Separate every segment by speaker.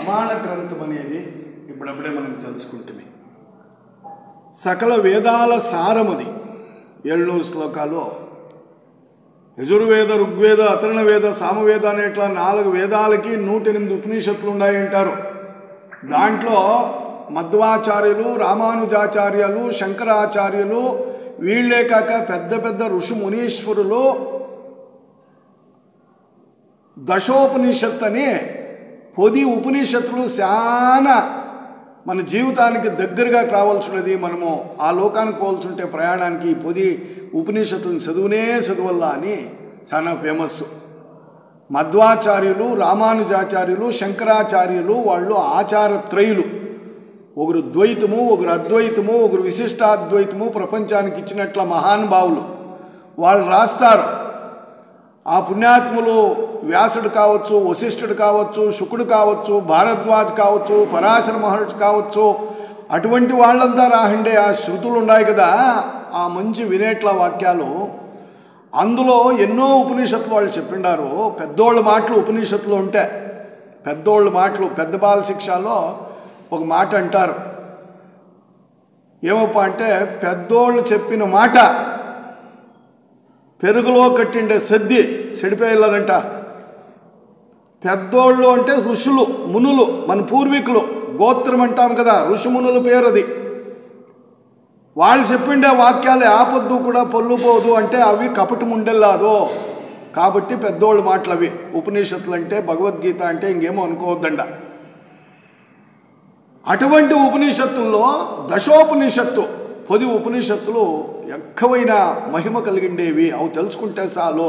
Speaker 1: ప్రమాణ గ్రంథం అనేది ఇప్పుడప్పుడే మనం తెలుసుకుంటుంది. సకల వేదాల సారమది. 700 శ్లోకాలు యజుర్వేద, ఋగ్వేద, అథర్వణ వేద, సామవేద అనే ఇట్లా 4 వేదాలకి 108 ఉపనిషత్తులు ఉన్నాయంటారు. దాంట్లో మధ్వాచార్యులు, రామానుజాచార్యులు, శంకరాచార్యులు వీళ్లే కాక పెద్ద పెద్ద ఋషి మునీశ్వరులు దశోపనిషత్తు అని పొది ఉపనిషత్తులు చాలా మన జీవితానికి దగ్గరగా కావాల్సినది. మనము ఆ లోకానికి పోల్చుంటే ప్రయాణానికి ఈ పొది ఉపనిషత్తులను చదువుల్లా అని చాలా ఫేమస్. మధ్వాచార్యులు, రామానుజాచార్యులు, శంకరాచార్యులు వాళ్ళు ఆచారత్రయులు. ఒకరు ద్వైతము, ఒకరు అద్వైతము, ఒకరు విశిష్టాద్వైతము ప్రపంచానికి ఇచ్చినట్ల మహానుభావులు. వాళ్ళు రాస్తారు. ఆ పుణ్యాత్ములు వ్యాసుడు కావచ్చు, వశిష్ఠుడు కావచ్చు, శుకుడు కావచ్చు, భారద్వాజ్ కావచ్చు, పరాశర మహర్షి కావచ్చు, అటువంటి వాళ్ళంతా రాహండే ఆ శృతులు ఉన్నాయి కదా, ఆ మంచి వినేట్ల వాక్యాలు. అందులో ఎన్నో ఉపనిషత్తులు వాళ్ళు చెప్పిండారు. పెద్దోళ్ళ మాటలు ఉపనిషత్తులు ఉంటే పెద్దోళ్ళ మాటలు పెద్ద బాల శిక్షలో ఒక మాట అంటారు. ఏమప్పా అంటే, పెద్దోళ్ళు చెప్పిన మాట పెరుగులో కట్టిండే సద్ది చెడిపోయేదంట. పెద్దోళ్ళు అంటే ఋషులు, మునులు, మన పూర్వీకులు, గోత్రం అంటాం కదా, ఋషిమునుల పేరు అది. వాళ్ళు చెప్పిండే వాక్యాలు ఆపొద్దు కూడా పొల్లుపోదు అంటే అవి కపటం ఉండేలాదు. కాబట్టి పెద్దోళ్ళు మాటలు అవి. ఉపనిషత్తులు అంటే భగవద్గీత అంటే ఇంకేమో అనుకోవద్దండ. అటువంటి ఉపనిషత్తుల్లో దశోపనిషత్తు, పొది ఉపనిషత్తులు ఎక్కువైన మహిమ కలిగిండేవి. అవి తెలుసుకుంటే చాలు.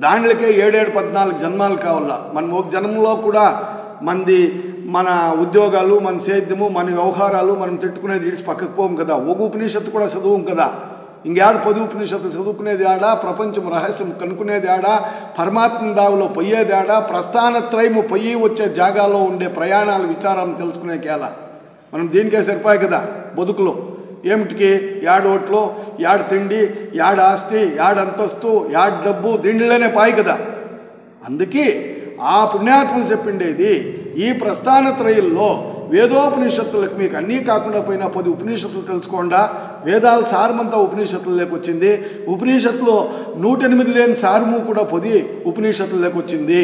Speaker 1: దాంట్లోకే 7-14 జన్మాలు కావాల. మనం ఒక జన్మలో కూడా మన ఉద్యోగాలు, మన సేద్యము, మన వ్యవహారాలు మనం తిట్టుకునేది ఇడిచి పక్కకు పోం కదా. ఒక ఉపనిషత్తు కూడా చదువుం కదా. ఇంకేడు పొది ఉపనిషత్తులు చదువుకునేది ఆడా, ప్రపంచం రహస్యం కనుక్కునేది ఆడా, పరమాత్మ దావిలో పోయేది ఆడా, ప్రస్థానత్రయము పొయ్యి వచ్చే జాగాలో ఉండే ప్రయాణాల విచారాలను తెలుసుకునేకేలా. మనం దీనికే సరిపోయి కదా బతుకులు. ఏమిటికి యాడోట్లో, యాడ్ తిండి, యాడ్ ఆస్తి, యాడ్ అంతస్తు, యాడ్ డబ్బు, దీంట్లోనే పాయి కదా. అందుకే ఆ పుణ్యాత్మలు చెప్పిండేది ఈ ప్రస్థానత్రయుల్లో వేదోపనిషత్తులకు మీకు అన్నీ కాకుండా పోయినా 10 ఉపనిషత్తులు తెలుసుకోండా. వేదాల సారమంతా ఉపనిషత్తులు లేకొచ్చింది. ఉపనిషత్తులో 108 లేని సారము కూడా 10 ఉపనిషత్తులు లేకొచ్చింది.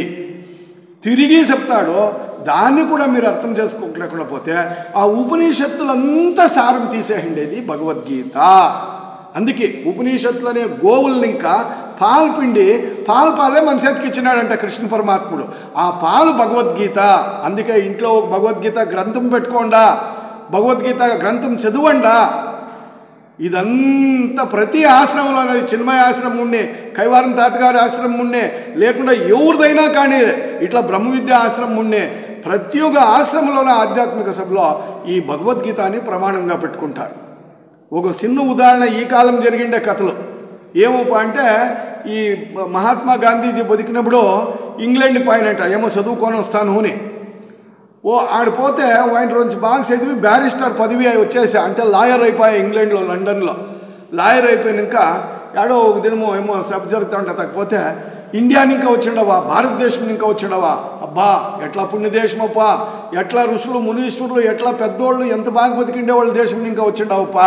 Speaker 1: తిరిగి చెప్తాడో దాన్ని కూడా మీరు అర్థం చేసుకోలేకుండా పోతే ఆ ఉపనిషత్తులంతా సారం తీసేయండేది భగవద్గీత. అందుకే ఉపనిషత్తులు అనే గోవుల్ని ఇంకా పాలు పిండి పాలే మన చేతికి ఇచ్చినాడంట కృష్ణ పరమాత్ముడు. ఆ పాలు భగవద్గీత. అందుకే ఇంట్లో భగవద్గీత గ్రంథం పెట్టుకోండా, భగవద్గీత గ్రంథం చదవండా. ఇదంతా ప్రతి ఆశ్రమంలో అనేది చిన్మయ ఆశ్రమం ఉండే, కైవారం తాతగారి ఆశ్రమం ఉండే, లేకుండా ఎవరిదైనా కానీ ఇట్లా బ్రహ్మ విద్య ఆశ్రమం ఉండే, ప్రతి ఒక్క ఆశ్రమంలోనే ఆధ్యాత్మిక సభలో ఈ భగవద్గీత అని ప్రమాణంగా పెట్టుకుంటారు. ఒక చిన్న ఉదాహరణ ఈ కాలం జరిగిండే కథలు ఏమోపా అంటే, ఈ మహాత్మా గాంధీజీ బతికినప్పుడు ఇంగ్లాండ్కి పోయినట్ట, ఏమో చదువుకొని వస్తాను అని. ఆడిపోతే ఆయన రోజు బాగా చదివి బ్యారిస్టర్ పదవి వచ్చేసా, అంటే లాయర్ అయిపోయా ఇంగ్లాండ్లో, లండన్లో లాయర్ అయిపోయినాక ఏడో ఒక దినమో ఏమో సభ జరుగుతూ ఉంటా. తగ్గిపోతే ఇండియాని ఇంకా వచ్చిండవా, భారతదేశం ఇంకా వచ్చిండవా, అబ్బా ఎట్లా పుణ్యదేశమప్పా, ఎట్లా ఋషులు మునీశ్వరులు ఎట్లా పెద్దోళ్ళు ఎంత బాగా బతికిండే వాళ్ళ దేశం ఇంకా వచ్చిండవప్పా,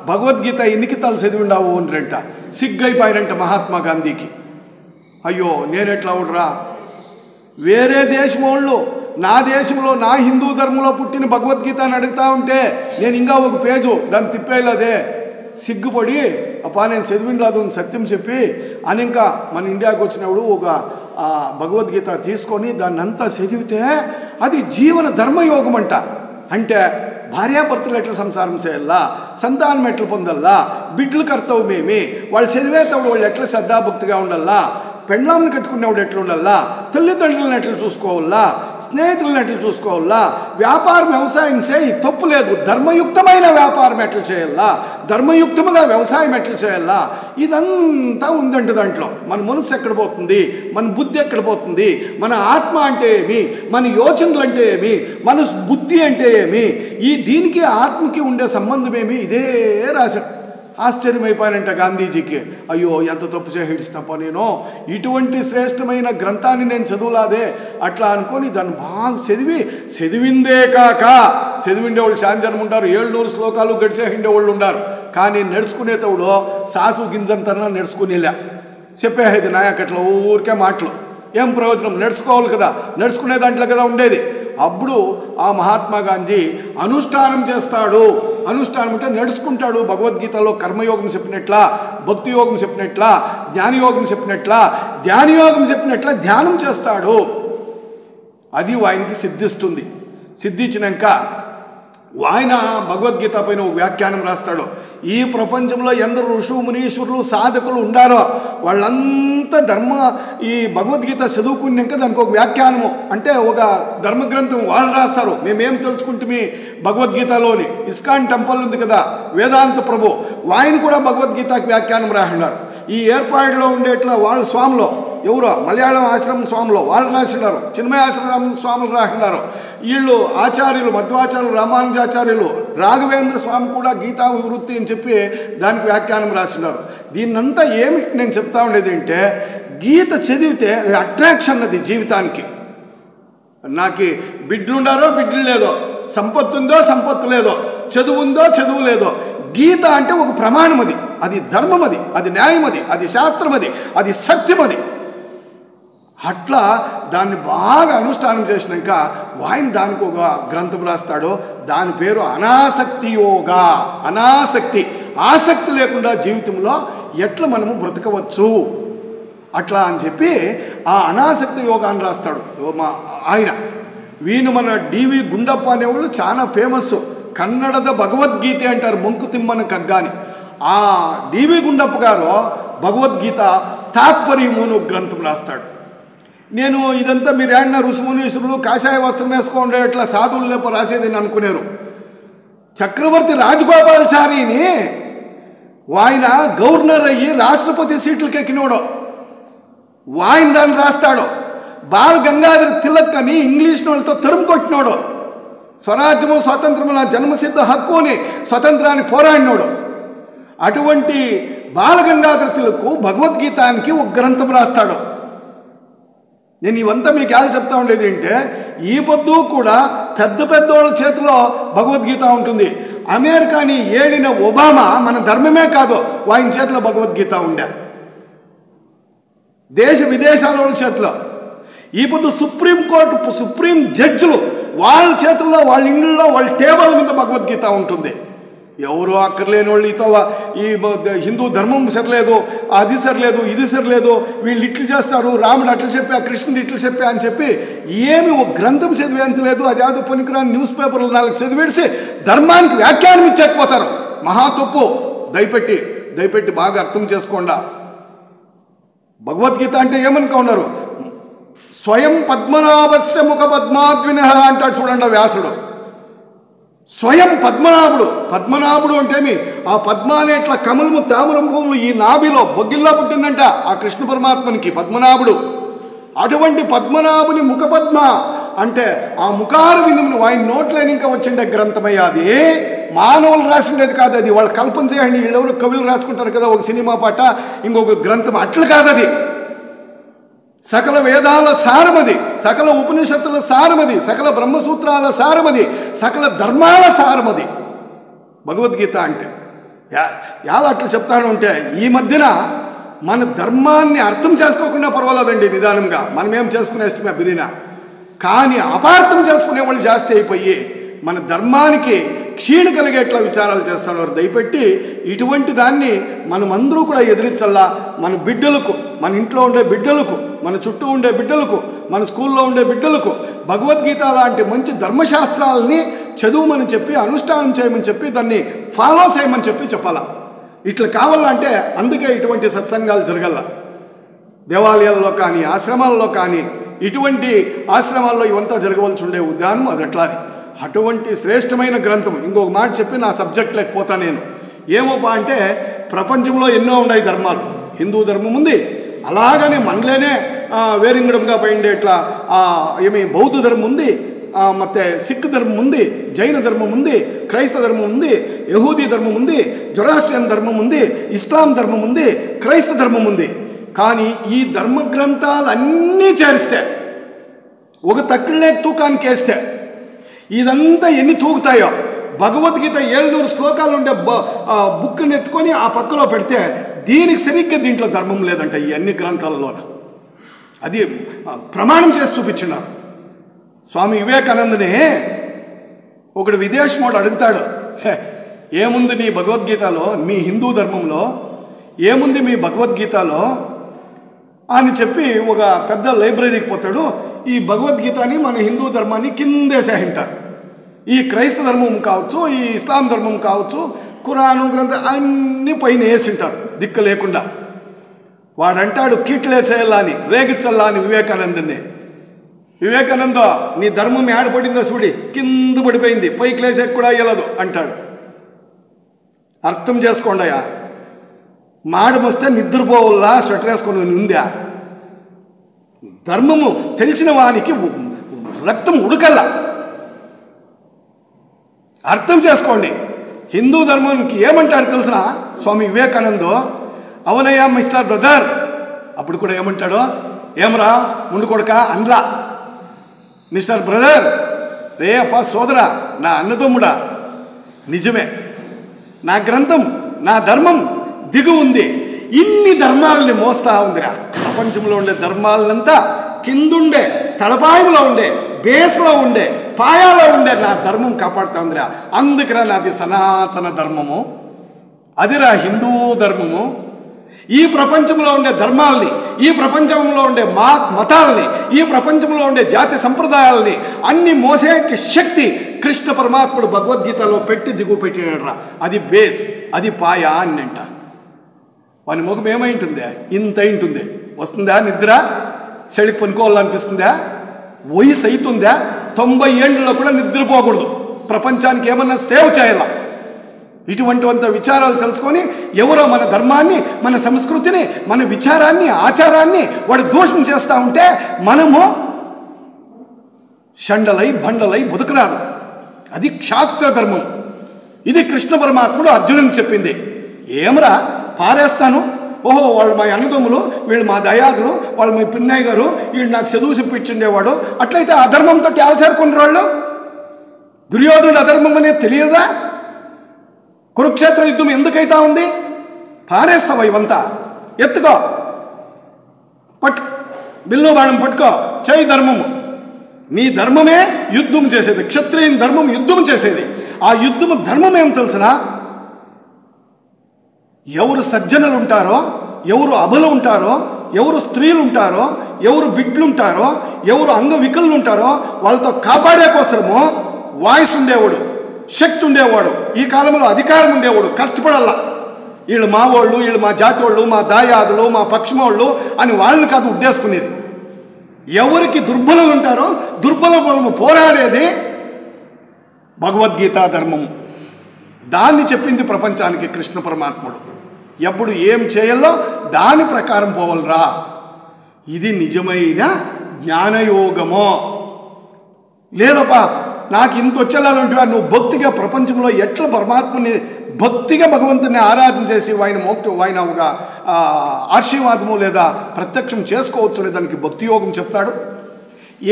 Speaker 1: భగవద్గీత ఎన్నికి తల చదివిండావు అనిరంట. సిగ్గైపోయారంట మహాత్మా గాంధీకి. అయ్యో నేనెట్లా ఉడరా, వేరే దేశం వాళ్ళు నా దేశంలో నా హిందూ ధర్మంలో పుట్టిన భగవద్గీత అని అడుగుతా ఉంటే నేను ఇంకా ఒక పేజు దాన్ని తిప్పేయలేదే. సిగ్గుపడి అప్పా నేను చదివినలేదు అని సత్యం చెప్పి అని ఇంకా మన ఇండియాకి వచ్చినప్పుడు ఒక భగవద్గీత తీసుకొని దాన్ని అంతా చదివితే అది జీవన ధర్మయోగం అంట. అంటే భార్యాభర్తలు ఎట్లా సంసారం చేయాలా, సంతానం ఎట్లా పొందల్లా, బిడ్డలు కర్తవ్యమేమి, వాళ్ళు చదివేటప్పుడు వాళ్ళు ఎట్లా శ్రద్ధాభక్తిగా ఉండాలా, పెండ్లాంని కట్టుకునేవాడు ఎట్లా ఉండాలా, తల్లిదండ్రులను ఎట్లా చూసుకోవాలా, స్నేహితులను ఎట్లా చూసుకోవాలా, వ్యాపారం వ్యవసాయం చేయి తప్పు లేదు, ధర్మయుక్తమైన వ్యాపారం ఎట్లా చేయాలా, ధర్మయుక్తముగా వ్యవసాయం ఎట్లా చేయాలా, ఇదంతా ఉందంట. దాంట్లో మన మనసు ఎక్కడ పోతుంది, మన బుద్ధి ఎక్కడ పోతుంది, మన ఆత్మ అంటే ఏమి, మన యోచనలు అంటే ఏమి, మన బుద్ధి అంటే ఏమి, ఈ దీనికి ఆత్మకి ఉండే సంబంధం ఏమి, ఇదే రాశాడు. ఆశ్చర్యమైపోయానంట గాంధీజీకి. అయ్యో ఎంత తప్పు చేహిడిస్తాపో నేను, ఇటువంటి శ్రేష్టమైన గ్రంథాన్ని నేను చదువులాదే అట్లా అనుకొని దాన్ని బాగా చదివిందే కాక చదివిండేవాళ్ళు చాలా జనం ఉంటారు. 700 శ్లోకాలు గడిచేహిండేవాళ్ళు ఉంటారు. కానీ నడుచుకునేటప్పుడు సాసు గింజంతన్నా నడుచుకునేలే, చెప్పేది నాయకట్లా ఊరికే మాటలు. ఏం ప్రయోజనం? నడుచుకోవాలి కదా, నడుచుకునే దాంట్లో కదా ఉండేది. అప్పుడు ఆ మహాత్మా గాంధీ అనుష్ఠానం చేస్తాడు. అనుష్ఠానం అంటే నడుచుకుంటాడు. భగవద్గీతలో కర్మయోగం చెప్పినట్లా, భక్తి యోగం చెప్పినట్లా, జ్ఞానయోగం చెప్పినట్లా, ధ్యానయోగం చెప్పినట్లా ధ్యానం చేస్తాడు. అది ఆయనకి సిద్ధిస్తుంది. సిద్ధించినాక ఆయన భగవద్గీత పైన ఒక వ్యాఖ్యానం రాస్తాడు. ఈ ప్రపంచంలో ఎందరు ఋషులు మునీశ్వరులు సాధకులు ఉండారో వాళ్ళంతా ఈ భగవద్గీత చదువుకున్నాక దానికి ఒక వ్యాఖ్యానము అంటే ఒక ధర్మగ్రంథం వాళ్ళు రాస్తారు. మేమేం తెలుసుకుంటే భగవద్గీతలోని ఇస్కాన్ టెంపుల్ ఉంది కదా, వేదాంత ప్రభు ఆయన కూడా భగవద్గీతకి వ్యాఖ్యానం రాసినారు. ఈ ఏర్పాటులో ఉండేట్లా వాళ్ళ స్వాములో ఎవరో మలయాళం ఆశ్రమం స్వాములో వాళ్ళు రాసినారు, చిన్మయ ఆశ్రమం స్వాములు రాసినారు. వీళ్ళు ఆచార్యులు మధ్వాచార్యులు, రామానుజాచార్యులు, రాఘవేంద్ర స్వామి కూడా గీతా వివృత్తి అని చెప్పి దానికి వ్యాఖ్యానం రాసినారు. దీన్నంతా ఏమిటి నేను చెప్తా ఉండేది అంటే, గీత చదివితే అట్రాక్షన్ అది జీవితానికి. నాకు బిడ్డలుండారో బిడ్డలు లేదో, సంపత్తు ఉందో సంపత్తు లేదో, చదువు ఉందో చదువు లేదో, గీత అంటే ఒక ప్రమాణం. అది ధర్మం, అది న్యాయం, అది శాస్త్రం, అది సత్యం. అట్లా దాన్ని బాగా అనుష్ఠానం చేసినాక ఆయన దానికి ఒక గ్రంథం రాస్తాడు. దాని పేరు అనాసక్తి యోగా. అనాసక్తి, ఆసక్తి లేకుండా జీవితంలో ఎట్లా మనము బ్రతకవచ్చు అట్లా అని చెప్పి ఆ అనాసక్తి యోగాన్ని రాస్తాడు ఆయన. వీను మన డివి గుండప్ప అనేవాళ్ళు చాలా ఫేమస్. కన్నడದ భగవద్గీత అంటారు, మంకుతిమ్మన కగ్గాని. ఆ డివి గుండప్ప గారు భగవద్గీత తాత్పర్యమును గ్రంథం రాస్తాడు. నేను ఇదంతా మీరు ఏడన్నా ఋషిమునీశ్వరులు కాషాయ వస్త్రం వేసుకోండి అట్లా సాధువులు లేపో రాసేది అని అనుకునేరు. చక్రవర్తి రాజగోపాలాచారిని ఆయన గవర్నర్ అయ్యి రాష్ట్రపతి సీట్లకి ఎక్కినోడు. ఆయన దాన్ని రాస్తాడు. బాల్ గంగాధర్ తిలక్ అని ఇంగ్లీష్ వాళ్ళతో తరుము కొట్టినోడు. స్వరాజ్యము స్వాతంత్రము నా జన్మసిద్ధ హక్కు అని స్వతంత్రాన్ని పోరాడినోడు. అటువంటి బాల గంగాధర్ తిలక్ భగవద్గీతానికి ఒక గ్రంథం రాస్తాడు. నేను ఇవంతా మీకు ఎలా చెప్తా ఉండేది అంటే, ఈ పొద్దు కూడా పెద్ద పెద్దోళ్ళ చేతిలో భగవద్గీత ఉంటుంది. అమెరికాని ఏడిన ఒబామా మన ధర్మమే కాదు ఆయన చేతిలో భగవద్గీత ఉండే. దేశ విదేశాల వాళ్ళ చేతిలో. ఈ పొద్దు సుప్రీంకోర్టు సుప్రీం జడ్జిలు వాళ్ళ చేతుల్లో, వాళ్ళ ఇళ్ళల్లో, వాళ్ళ టేబుల్ మీద భగవద్గీత ఉంటుంది. ఎవరో అక్కర్లేని వాళ్ళు ఈతో ఈ హిందూ ధర్మం సరిలేదు, అది సరిలేదు, ఇది సరిలేదు, వీళ్ళు ఇట్లు చేస్తారు, రాముడు అట్లు చెప్పా, కృష్ణుడు ఇట్లు చెప్పా అని చెప్పి ఏమి ఒక గ్రంథం చదివేంత లేదు. అది యాదో పనికిరాని న్యూస్ పేపర్లు 4 చదివేసి ధర్మానికి వ్యాఖ్యానం ఇచ్చకపోతారు. మహా తప్పు. దయపెట్టి బాగా అర్థం చేసుకోండా. భగవద్గీత అంటే ఏమనుకో ఉన్నారు, స్వయం పద్మనాభస్య ముఖ పద్మాద్విన అంటాడు చూడండి వ్యాసుడు. స్వయం పద్మనాభుడు అంటేమి ఆ పద్మ అనే ఇట్లా కమలము తామరం భూములు ఈ నాభిలో బొగ్గిల్లా పుట్టిందంట ఆ కృష్ణ పరమాత్మనికి పద్మనాభుడు. అటువంటి పద్మనాభుని ముఖ పద్మ అంటే ఆ ముఖార విందుని ఆయన నోట్లేని ఇంకా వచ్చిండే గ్రంథమయ్యా. అది మానవులు రాసిండేది కాదు. అది వాళ్ళు కల్పన చేయండి. వీళ్ళెవరు కవులు రాసుకుంటారు కదా ఒక సినిమా పాట, ఇంకొక గ్రంథం, అట్లు కాదు. అది సకల వేదాల సారమది, సకల ఉపనిషత్తుల సారమది, సకల బ్రహ్మసూత్రాల సారమది, సకల ధర్మాల సారమది భగవద్గీత అంటే. ఎలా అట్లా చెప్తాను అంటే, ఈ మధ్యన మన ధర్మాన్ని అర్థం చేసుకోకుండా పర్వాలేదండి, నిదానంగా మనం ఏం చేసుకునేస్తామే బిరినా. కానీ అపార్థం చేసుకునే వాళ్ళు జాస్తి అయిపోయి మన ధర్మానికి క్షీణ కలిగేట్లా విచారాలు చేస్తున్నారు. దయపెట్టి ఇటువంటి దాన్ని మనమందరూ కూడా ఎదిరించల్లా. మన బిడ్డలకు, మన ఇంట్లో ఉండే బిడ్డలకు, మన చుట్టూ ఉండే బిడ్డలకు, మన స్కూల్లో ఉండే బిడ్డలకు భగవద్గీత లాంటి మంచి ధర్మశాస్త్రాలని చదువుమని చెప్పి, అనుష్ఠానం చేయమని చెప్పి, దాన్ని ఫాలో చేయమని చెప్పాలా. ఇట్లా కావాలంటే అందుకే ఇటువంటి సత్సంగాలు జరగల. దేవాలయాల్లో కానీ, ఆశ్రమాల్లో కానీ, ఇటువంటి ఆశ్రమాల్లో ఇవంతా జరగవలసి ఉండే ఉద్యానం అది అట్లాది. అటువంటి శ్రేష్టమైన గ్రంథం. ఇంకొక మాట చెప్పి నా సబ్జెక్ట్ లేకపోతా నేను. ఏమోపా అంటే, ప్రపంచంలో ఎన్నో ఉన్నాయి ధర్మాలు. హిందూ ధర్మం ఉంది, అలాగనే మనలోనే వేరింగడంగా పోయిండే ఇట్లా ఏమి బౌద్ధ ధర్మం ఉంది, ಮತ್ತು ಸಿಖ್ ಧರ್ಮ ఉంది, జైన ధర్మం ఉంది, క్రైస్తవ ధర్మం ఉంది, యహూదీ ధర్మం ఉంది, జొరాస్ట్రియన్ ధర్మం ఉంది, ఇస్లాం ధర్మం ఉంది, క్రైస్తవ ధర్మం ఉంది. కానీ ఈ ధర్మ గ్రంథాలన్నీ చేరిస్తే ఒక తక్కువలే తూకానికి వేస్తే ఇదంతా ఎన్ని తూగుతాయో భగవద్గీత 700 శ్లోకాలు ఉండే బుక్ని ఎత్తుకొని ఆ పక్కలో పెడితే దీనికి సరిగ్గా దీంట్లో ధర్మం లేదంట ఈ అన్ని గ్రంథాలలోన. అది ప్రమాణం చేసి చూపించినారు. స్వామి వివేకానందని ఒకడు విదేశమోడు అడుగుతాడు, ఏముంది నీ భగవద్గీతలో, మీ హిందూ ధర్మంలో ఏముంది మీ భగవద్గీతలో అని చెప్పి ఒక పెద్ద లైబ్రరీకి పోతాడు. ఈ భగవద్గీతని మన హిందూ ధర్మాన్ని కిందేసేంటారు. ఈ క్రైస్తవ ధర్మం కావచ్చు, ఈ ఇస్లాం ధర్మం కావచ్చు, ఖురాను గ్రంథం అన్నీ పైన వేసింటారు దిక్కు లేకుండా. వాడంటాడు కీట్లేసేయాలా అని, రేగిచ్చల్లా అని వివేకానందని. వివేకానంద నీ ధర్మం ఏడపడిందో చూడి, కింద పడిపోయింది, పైకి లేసేకి కూడా ఇవ్వలేదు అంటాడు. అర్థం చేసుకోండియా, మాడమొస్తే నిద్రపోవల్లా స్వెటర్ వేసుకొని ఉందా? ధర్మము తెలిసిన వానికి రక్తం ఉడకల్లా. అర్థం చేసుకోండి. హిందూ ధర్మానికి ఏమంటాడు తెలిసిన స్వామి వివేకానందో, అవునయ్యా మిస్టర్ బ్రదర్. అప్పుడు కూడా ఏమంటాడో, ఏమరా ముందు కొడక అనలా, మిస్టర్ బ్రదర్, రే అప్పా సోదరా, నా అన్నదమ్ముడా, నిజమే నా గ్రంథం, నా ధర్మం దిగు ఉంది, ఇన్ని ధర్మాలని మోస్తా ఉందిరా. ప్రపంచంలో ఉండే ధర్మాలనంతా కిందుండే తడపాయంలో ఉండే, బేస్లో ఉండే, పాయాలో ఉండే నా ధర్మం కాపాడుతా ఉందిరా. అందుకురా నాది సనాతన ధర్మము, అదిరా హిందూ ధర్మము. ఈ ప్రపంచంలో ఉండే ధర్మాలని, ఈ ప్రపంచంలో ఉండే మతాలని, ఈ ప్రపంచంలో ఉండే జాతి సంప్రదాయాలని అన్ని మోసేకి శక్తి కృష్ణ పరమాత్ముడు భగవద్గీతలో పెట్టి దిగు పెట్టినాడురా. అది బేస్, అది పాయ అని అంట. వాని ముఖం ఏమైంటుందే? ఇంత అయింటుంది. వస్తుందా నిద్ర? చెడికి పనుకోవాలనిపిస్తుందా? వయసు అవుతుందా? 90 ఏళ్ళలో కూడా నిద్రపోకూడదు. ప్రపంచానికి ఏమన్నా సేవ్ చేయాల. ఇటువంటి విచారాలు తెలుసుకొని ఎవరో మన ధర్మాన్ని, మన సంస్కృతిని, మన విచారాన్ని, ఆచారాన్ని వాడు దూషణ చేస్తూ ఉంటే మనము షండలై బండలై బుదకరాదు. అది క్షాత్ర ధర్మం. ఇది కృష్ణ పరమాత్ముడు అర్జునుని చెప్పింది. ఏమరా పారేస్తాను, ఓహో వాళ్ళు మా అన్నదమ్ములు, వీళ్ళు మా దయాదులు, వాళ్ళు మీ పిన్నయ్య గారు, వీళ్ళు నాకు చదువు చెప్పించుండేవాడు. అట్లయితే అధర్మంతో తేల్చేరుకున్న వాళ్ళు. దుర్యోధనుడు అధర్మం అనేది తెలియదా? కురుక్షేత్ర యుద్ధం ఎందుకైతా ఉంది? పారేస్తావా ఇవంతా? ఎత్తుకో, బిల్లు బాణం పట్టుకో, చేయి ధర్మము. నీ ధర్మమే యుద్ధం చేసేది. క్షత్రియుని ధర్మం యుద్ధం చేసేది. ఆ యుద్ధము ధర్మం ఏం తెలుసునా? ఎవరు సజ్జనులు ఉంటారో, ఎవరు అబలు ఉంటారో, ఎవరు స్త్రీలు ఉంటారో, ఎవరు బిడ్డలు ఉంటారో, ఎవరు అంగవికలు ఉంటారో వాళ్ళతో కాపాడే కోసము వాయిస్ ఉండేవాడు, శక్తి ఉండేవాడు, ఈ కాలంలో అధికారం ఉండేవాడు. కష్టపడాల. వీళ్ళు మా వాళ్ళు, వీళ్ళు మా జాతి వాళ్ళు, మా దాయాదులు, మా పక్షమోళ్ళు అని వాళ్ళని కాదు ఉద్దేశుకునేది. ఎవరికి దుర్బలులు ఉంటారో దుర్బలము పోరాడేది భగవద్గీత ధర్మము. దాన్ని చెప్పింది ప్రపంచానికి కృష్ణ పరమాత్ముడు. ఎప్పుడు ఏం చేయాలో దాని ప్రకారం పోవాలరా. ఇది నిజమైన జ్ఞానయోగమో. లేదప్పా నాకు ఇంత వచ్చేలాంటివా, నువ్వు భక్తిగా ప్రపంచంలో ఎట్లా పరమాత్మని భక్తిగా భగవంతుని ఆరాధన చేసి ఆయన ఒక ఆశీర్వాదము లేదా ప్రత్యక్షం చేసుకోవచ్చు అనే దానికి భక్తి యోగం చెప్తాడు.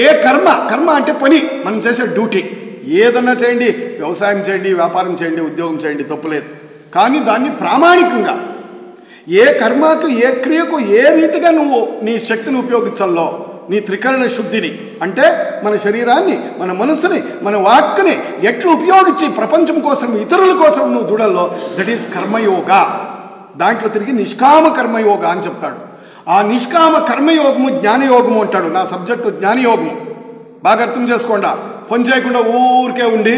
Speaker 1: ఏ కర్మ అంటే పని, మనం చేసే డ్యూటీ. ఏదన్నా చేయండి, వ్యవసాయం చేయండి, వ్యాపారం చేయండి, ఉద్యోగం చేయండి, తప్పులేదు. కానీ దాన్ని ప్రామాణికంగా ఏ కర్మకు, ఏ క్రియకు ఏ రీతిగా నువ్వు నీ శక్తిని ఉపయోగించాలో, నీ త్రికరణ శుద్ధిని అంటే మన శరీరాన్ని, మన మనసుని, మన వాక్కుని ఎట్లు ఉపయోగించి ప్రపంచం కోసం, ఇతరుల కోసం నువ్వు దూడల్లో, దట్ ఈస్ కర్మయోగ. దాంట్లో తిరిగి నిష్కామ కర్మయోగ అని చెప్తాడు. ఆ నిష్కామ కర్మయోగము జ్ఞానయోగము అంటాడు. నా సబ్జెక్టు జ్ఞానయోగము. బాగా అర్థం చేసుకోండా. పని చేయకుండా ఊరికే ఉండి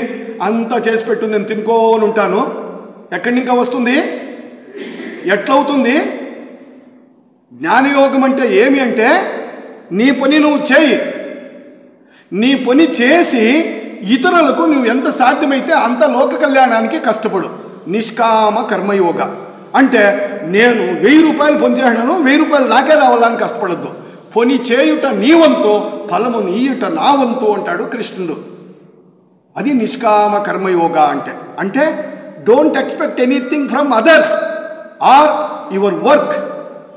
Speaker 1: అంతా చేసి పెట్టు, నేను తినుకోని ఉంటాను, ఎక్కడి ఇంకా వస్తుంది? ఎట్లవుతుంది? జ్ఞానయోగం అంటే ఏమి అంటే, నీ పని నువ్వు చేయి, నీ పని చేసి ఇతరులకు నువ్వు ఎంత సాధ్యమైతే అంత లోక కళ్యాణానికి కష్టపడు. నిష్కామ కర్మయోగ అంటే నేను 1000 రూపాయలు పని చేసినాను, 1000 రూపాయలు నాకే రావాలని కష్టపడద్దు. పని చేయుట నీ వంతు, ఫలము నీయుట నా వంతు అంటాడు కృష్ణుడు. అది నిష్కామ కర్మయోగ అంటే don't expect anything from others or your work.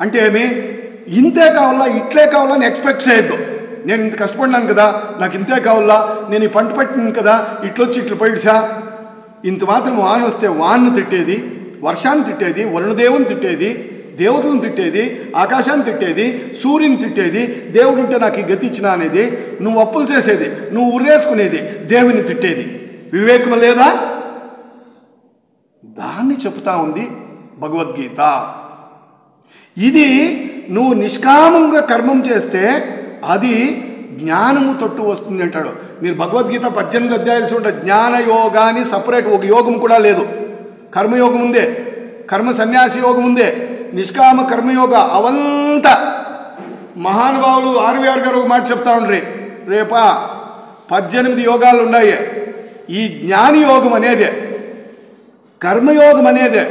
Speaker 1: అంటే ఏమి, ఇంతే కావాలా ఇట్లే కావాలా అని ఎక్స్పెక్ట్ చేయొద్దు. నేను ఇంత కష్టపడినాను కదా, నాకు ఇంతే కావాలా, నేను ఈ పంట పెట్టినాను కదా, ఇట్లొచ్చి ఇట్లు పైడ్సా. ఇంత మాత్రం వాన వస్తే వాన్ను తిట్టేది, వర్షాన్ని తిట్టేది, వరుణదేవుని తిట్టేది, దేవతలను తిట్టేది, ఆకాశాన్ని తిట్టేది, సూర్యుని తిట్టేది, దేవుడు ఉంటే నాకు ఈ గతి ఇచ్చినా అనేది, నువ్వు అప్పులు చేసేది, నువ్వు ఉరేసుకునేది, దేవుని తిట్టేది. వివేకం లేదా? దాన్ని చెప్తా ఉంది భగవద్గీత. ఇది నువ్వు నిష్కామంగా కర్మం చేస్తే అది జ్ఞానము తొట్టు వస్తుంది అంటాడు. మీరు భగవద్గీత 18 అధ్యాయాలు చూడండి. జ్ఞాన యోగాని సపరేట్ ఒక యోగం కూడా లేదు. కర్మయోగం ఉందే, కర్మ సన్యాసి యోగం ఉందే, నిష్కామ కర్మయోగ అవంతా మహానుభావులు ఆర్వీఆర్ గారు ఒక మాట చెప్తా ఉండ్రి. రేపా 18 యోగాలు ఉన్నాయి. ఈ జ్ఞాని యోగం అనేదే, కర్మయోగం అనేదే,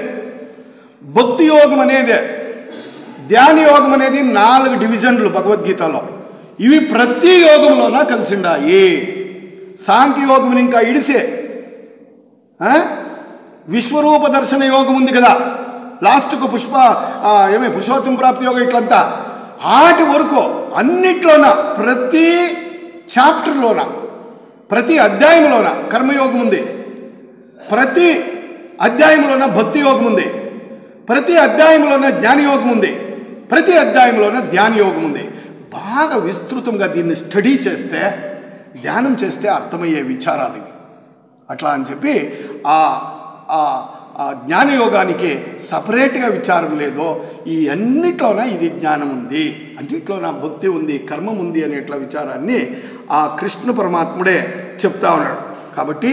Speaker 1: భక్తి యోగం అనేదే, ధ్యాన యోగం అనేది 4 డివిజన్లు భగవద్గీతలో. ఇవి ప్రతి యోగంలోన కలిసిండాయి. సాంఖ్య యోగం ఇంకా ఇడిసే విశ్వరూప దర్శన యోగం ఉంది కదా, లాస్ట్కు పురుషోత్తమ ప్రాప్తి యోగం, ఇట్లంతా ఆటి వరకు అన్నిట్లోన ప్రతి చాప్టర్లోన ప్రతి అధ్యాయంలోన కర్మయోగం ఉంది, ప్రతి అధ్యాయంలోన భక్తి యోగం ఉంది, ప్రతి అధ్యాయంలోన జ్ఞానయోగం ఉంది, ప్రతి అధ్యాయంలోన ధ్యాన యోగం ఉంది. బాగా విస్తృతంగా దీన్ని స్టడీ చేస్తే, ధ్యానం చేస్తే అర్థమయ్యే విచారాలు ఇవి. అట్లా అని చెప్పి ఆ జ్ఞానయోగానికి సపరేట్గా విచారం లేదో, ఈ అన్నిట్లోన ఇది జ్ఞానం ఉంది, అన్నిట్లోన భక్తి ఉంది, కర్మం ఉంది అనేట్ల విచారాన్ని ఆ కృష్ణ పరమాత్ముడే చెప్తా ఉన్నాడు. కాబట్టి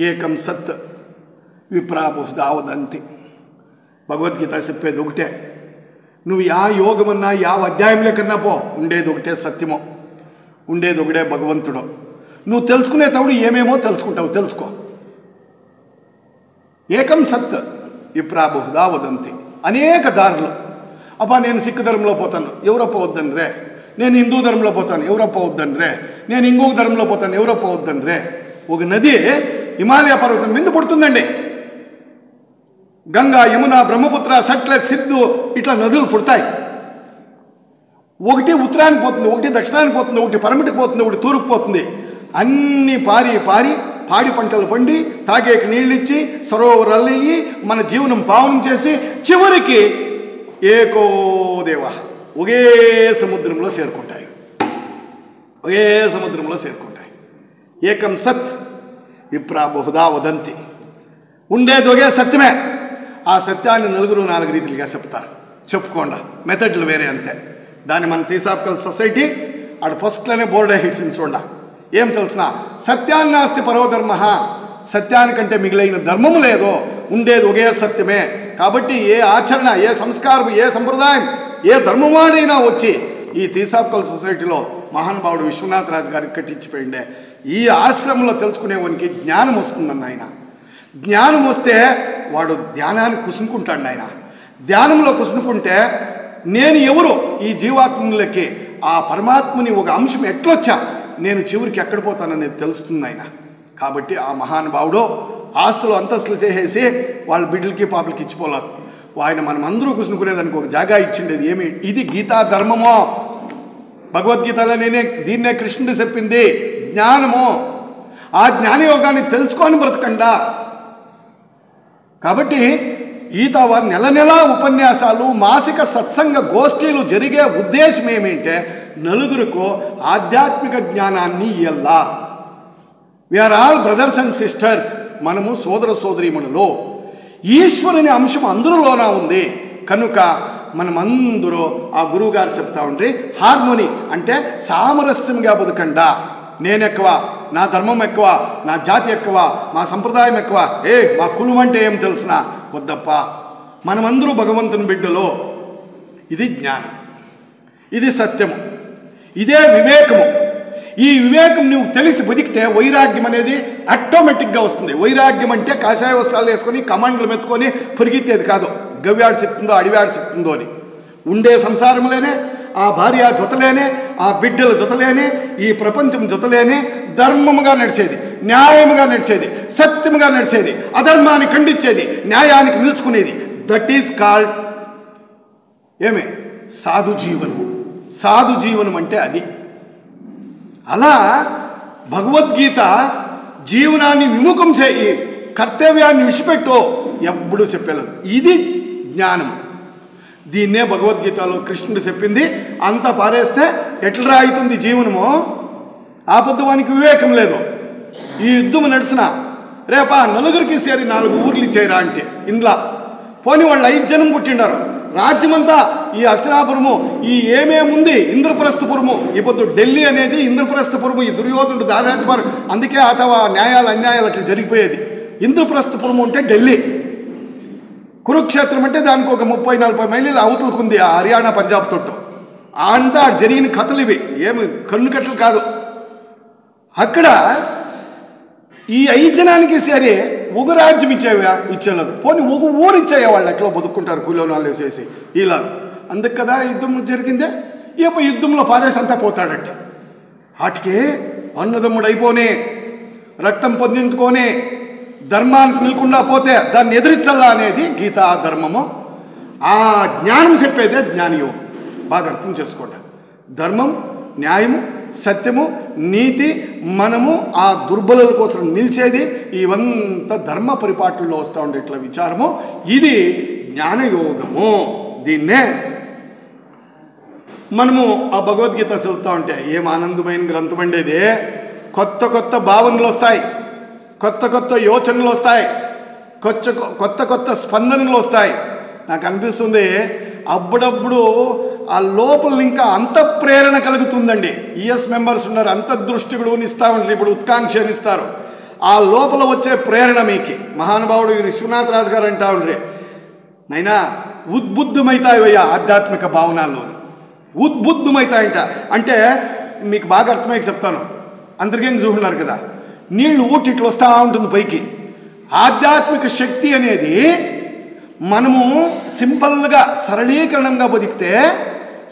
Speaker 1: ఏకం సత్ విప్రా బహుదా వదంతి. భగవద్గీత చెప్పేది ఒకటే. నువ్వు యా యోగమన్నా యా అధ్యాయంలో కన్నా పో, ఉండేది ఒకటే సత్యమో, ఉండేది ఒకటే భగవంతుడు. నువ్వు తెలుసుకునే తవుడు ఏమేమో తెలుసుకుంటావు, తెలుసుకో. ఏకం సత్ విప్రా బహుదా వదంతి. అనేక దారులు. అబ్బా నేను సిక్కు ధర్మంలో పోతాను, ఎవరప్ప వద్దని రే. నేను హిందూ ధర్మంలో పోతాను, ఎవరప్ప వద్దని రే. నేను ఇంకొక ధర్మంలో పోతాను, ఎవరప్ప వద్దని రే. ఒక నది హిమాలయ పర్వతం మీద పుడుతుందండి. గంగా, యమున, బ్రహ్మపుత్ర, సట్లెజ్, సింధు ఇట్లా నదులు పుడతాయి. ఒకటి ఉత్తరానికి పోతుంది, ఒకటి దక్షిణానికి పోతుంది, ఒకటి పరమిటికి పోతుంది, ఒకటి తూర్పుకి పోతుంది. అన్నీ పారి పాడి పంటలు పండి, తాగేకి నీళ్ళిచ్చి, సరోవరాలు ఇయ్యి, మన జీవనం పావనం చేసి, చివరికి ఏకో దేవ ఒకే సముద్రంలో చేరుకుంటాయి, ఒకే సముద్రంలో చేరుకుంటాయి. ఏకం సత్ విప్రా బహుదా వదంతి. ఉండేది ఒకే సత్యమే. ఆ సత్యాన్ని 4 రీతిలుగా చెప్తారు. చెప్పుకోండి, మెథడ్లు వేరే అంతే. దాన్ని మన థియోసాఫికల్ సొసైటీ ఆడు ఫస్ట్లోనే బోర్డే హిట్స్ని చూడ. ఏం తెలిసిన, సత్యాన్నాస్తి పరోధర్మ, సత్యానికంటే మిగిలిన ధర్మము లేదు, ఉండేది ఒకే సత్యమే. కాబట్టి ఏ ఆచరణ, ఏ సంస్కారం, ఏ సంప్రదాయం, ఏ ధర్మవాడైనా వచ్చి ఈ థియోసాఫికల్ సొసైటీలో మహానుభావుడు విశ్వనాథ రాజు గారికి కట్టించిపోయిండే ఈ ఆశ్రమంలో తెలుసుకునేవానికి జ్ఞానం వస్తుందన్న ఆయన. జ్ఞానం వస్తే వాడు ధ్యానాన్ని కుసునుకుంటాడు. ఆయన ధ్యానంలో కుసునుకుంటే నేను ఎవరు, ఈ జీవాత్మలకి ఆ పరమాత్మని ఒక అంశం ఎట్లొచ్చా, నేను చివరికి ఎక్కడ పోతాననేది తెలుస్తుంది ఆయన. కాబట్టి ఆ మహానుభావుడు ఆస్తులు అంతస్తులు చేసేసి వాళ్ళ బిడ్డలకి పాపలకి ఇచ్చిపోలేదు. ఆయన మనం అందరూ కుసునుకునేదానికి ఒక జాగా ఇచ్చిండేది. ఏమి ఇది గీతా ధర్మమో, భగవద్గీతలో దీన్నే కృష్ణుడు చెప్పింది జ్ఞానము. ఆ జ్ఞానయోగాన్ని తెలుసుకొని బ్రతకండా. కాబట్టి ఈతవారు నెల ఉపన్యాసాలు, మాసిక సత్సంగ గోష్ఠీలు జరిగే ఉద్దేశం ఏమిటంటే నలుగురికో ఆధ్యాత్మిక జ్ఞానాన్ని ఇయ్యల్లా. We are all brothers and sisters. మనము సోదర సోదరీమణులు. ఈశ్వరుని అంశం అందరిలోనా ఉంది కనుక మనమందరూ ఆ గురువుగారు చెప్తా ఉండ్రి, హార్మోని అంటే సామరస్యంగా బతుకండా. నేనెక్కువ, నా ధర్మం ఎక్కువ, నా జాతి ఎక్కువ, మా సంప్రదాయం ఎక్కువ, మా కులం అంటే ఏం తెలిసినా వద్దప్ప. మనమందరూ భగవంతుని బిడ్డలో. ఇది జ్ఞానం, ఇది సత్యము, ఇదే వివేకము. ఈ వివేకం నువ్వు తెలిసి బతికితే వైరాగ్యం అనేది ఆటోమేటిక్గా వస్తుంది. వైరాగ్యం అంటే కాషాయ వస్త్రాలు వేసుకొని కమాండ్లు మెత్తుకొని పరిగెత్తేది కాదు. గవ్యాడు సిక్తుందో అడివాడు సిక్తుందో అని ఉండే సంసారంలోనే, ఆ భార్య జొతలేనే, ఆ బిడ్డల జొతలేనే, ఈ ప్రపంచం జొతలేనే ధర్మముగా నడిచేది. న్యాయముగా నడిచేది, సత్యముగా నడిచేది, అధర్మాన్ని ఖండించేది, న్యాయానికి నిలుచుకునేది. దట్ ఈజ్ కాల్డ్ ఏమే సాధు జీవనం. సాధు జీవనం అంటే అది. అలా భగవద్గీత జీవనాన్ని విముఖం చేయి, కర్తవ్యాన్ని విడిచిపెట్టో ఎప్పుడు చెప్పలేదు. ఇది జ్ఞానం. దీన్నే భగవద్గీతలో కృష్ణుడు చెప్పింది. అంతా పారేస్తే ఎట్లా అవుతుంది జీవనము? ఆపద్వానికి వివేకం లేదు. ఈ యుద్ధం నడిచిన రేపా నలుగురికి సేరి 4 ఊర్లు ఇచ్చేయరా అంటే ఇండ్లా పోని వాళ్ళు 5 జనం పుట్టిండారు. రాజ్యమంతా ఈ హస్తినాపురము, ఈ ఏమేముంది ఇంద్రప్రస్థపురము. ఇప్పుడు ఢిల్లీ అనేది ఇంద్రప్రస్థపురము. ఈ దుర్యోధనుడు దారాజుమారు, అందుకే అథవా న్యాయాలు అన్యాయాలు అట్లా జరిగిపోయేది. ఇంద్రప్రస్థపురము అంటే ఢిల్లీ. కురుక్షేత్రం అంటే దానికి ఒక 30-40 మైళ్ళు అవతలకుంది, ఆ హర్యానా పంజాబ్ తొట్టు. అంతా జరిగిన కథలు ఇవి, ఏమి కన్ను కట్టలు కాదు. అక్కడ ఈ 5 జనానికి సరే ఒక రాజ్యం ఇచ్చేలేదు. పోనీ ఒక ఊరు ఇచ్చాయా, వాళ్ళు ఎట్లా బతుక్కుంటారు కూలోనాలు వేసేసి ఇలా. అందుకు కదా యుద్ధం జరిగిందే. ఏపో యుద్ధంలో పారేసి అంతా పోతాడట. వాటికి అన్నదమ్ముడు అయిపోనే, రక్తం పొందించుకోనే, ధర్మానికి నిలకుండా పోతే దాన్ని ఎదిరించాలా అనేది గీతా ధర్మము. ఆ జ్ఞానం చెప్పేదే జ్ఞానయోగం. బాగా అర్థం చేసుకోండి. ధర్మం, న్యాయము, సత్యము, నీతి, మనము ఆ దుర్బలుల కోసం నిలిచేది, ఇవంతా ధర్మ పరిపాట్లలో వస్తూ ఉండే ఇట్లా విచారము. ఇది జ్ఞానయోగము. దీన్నే మనము ఆ భగవద్గీత చదువుతూ ఉంటే ఏం ఆనందమైన గ్రంథం అండేది. కొత్త కొత్త భావనలు వస్తాయి, కొత్త కొత్త యోచనలు వస్తాయి, కొత్త కొత్త స్పందనలు వస్తాయి. నాకు అనిపిస్తుంది అప్పుడప్పుడు ఆ లోపల ఇంకా అంత ప్రేరణ కలుగుతుందండి. ఈఎస్ మెంబర్స్ ఉన్నారు, అంతర్దృష్టి కూడా ఇస్తూ ఉంటారు, ఇప్పుడు ఉత్కాంక్షని ఇస్తారు. ఆ లోపల వచ్చే ప్రేరణ మీకు మహానుభావుడు విశ్వనాథ్ రాజు గారు అంటా ఉండ్రి, నైనా ఉద్బుద్ధమవుతాయ్యా ఆధ్యాత్మిక భావనలు, ఉద్బుద్ధమవుతాయంట. అంటే మీకు బాగా అర్థమై చెప్తాను. అందరికేం చూస్తున్నారు కదా, నీళ్లు ఊటి ఇట్లా వస్తూ ఉంటుంది పైకి. ఆధ్యాత్మిక శక్తి అనేది మనము సింపుల్గా సరళీకరణంగా బతికితే,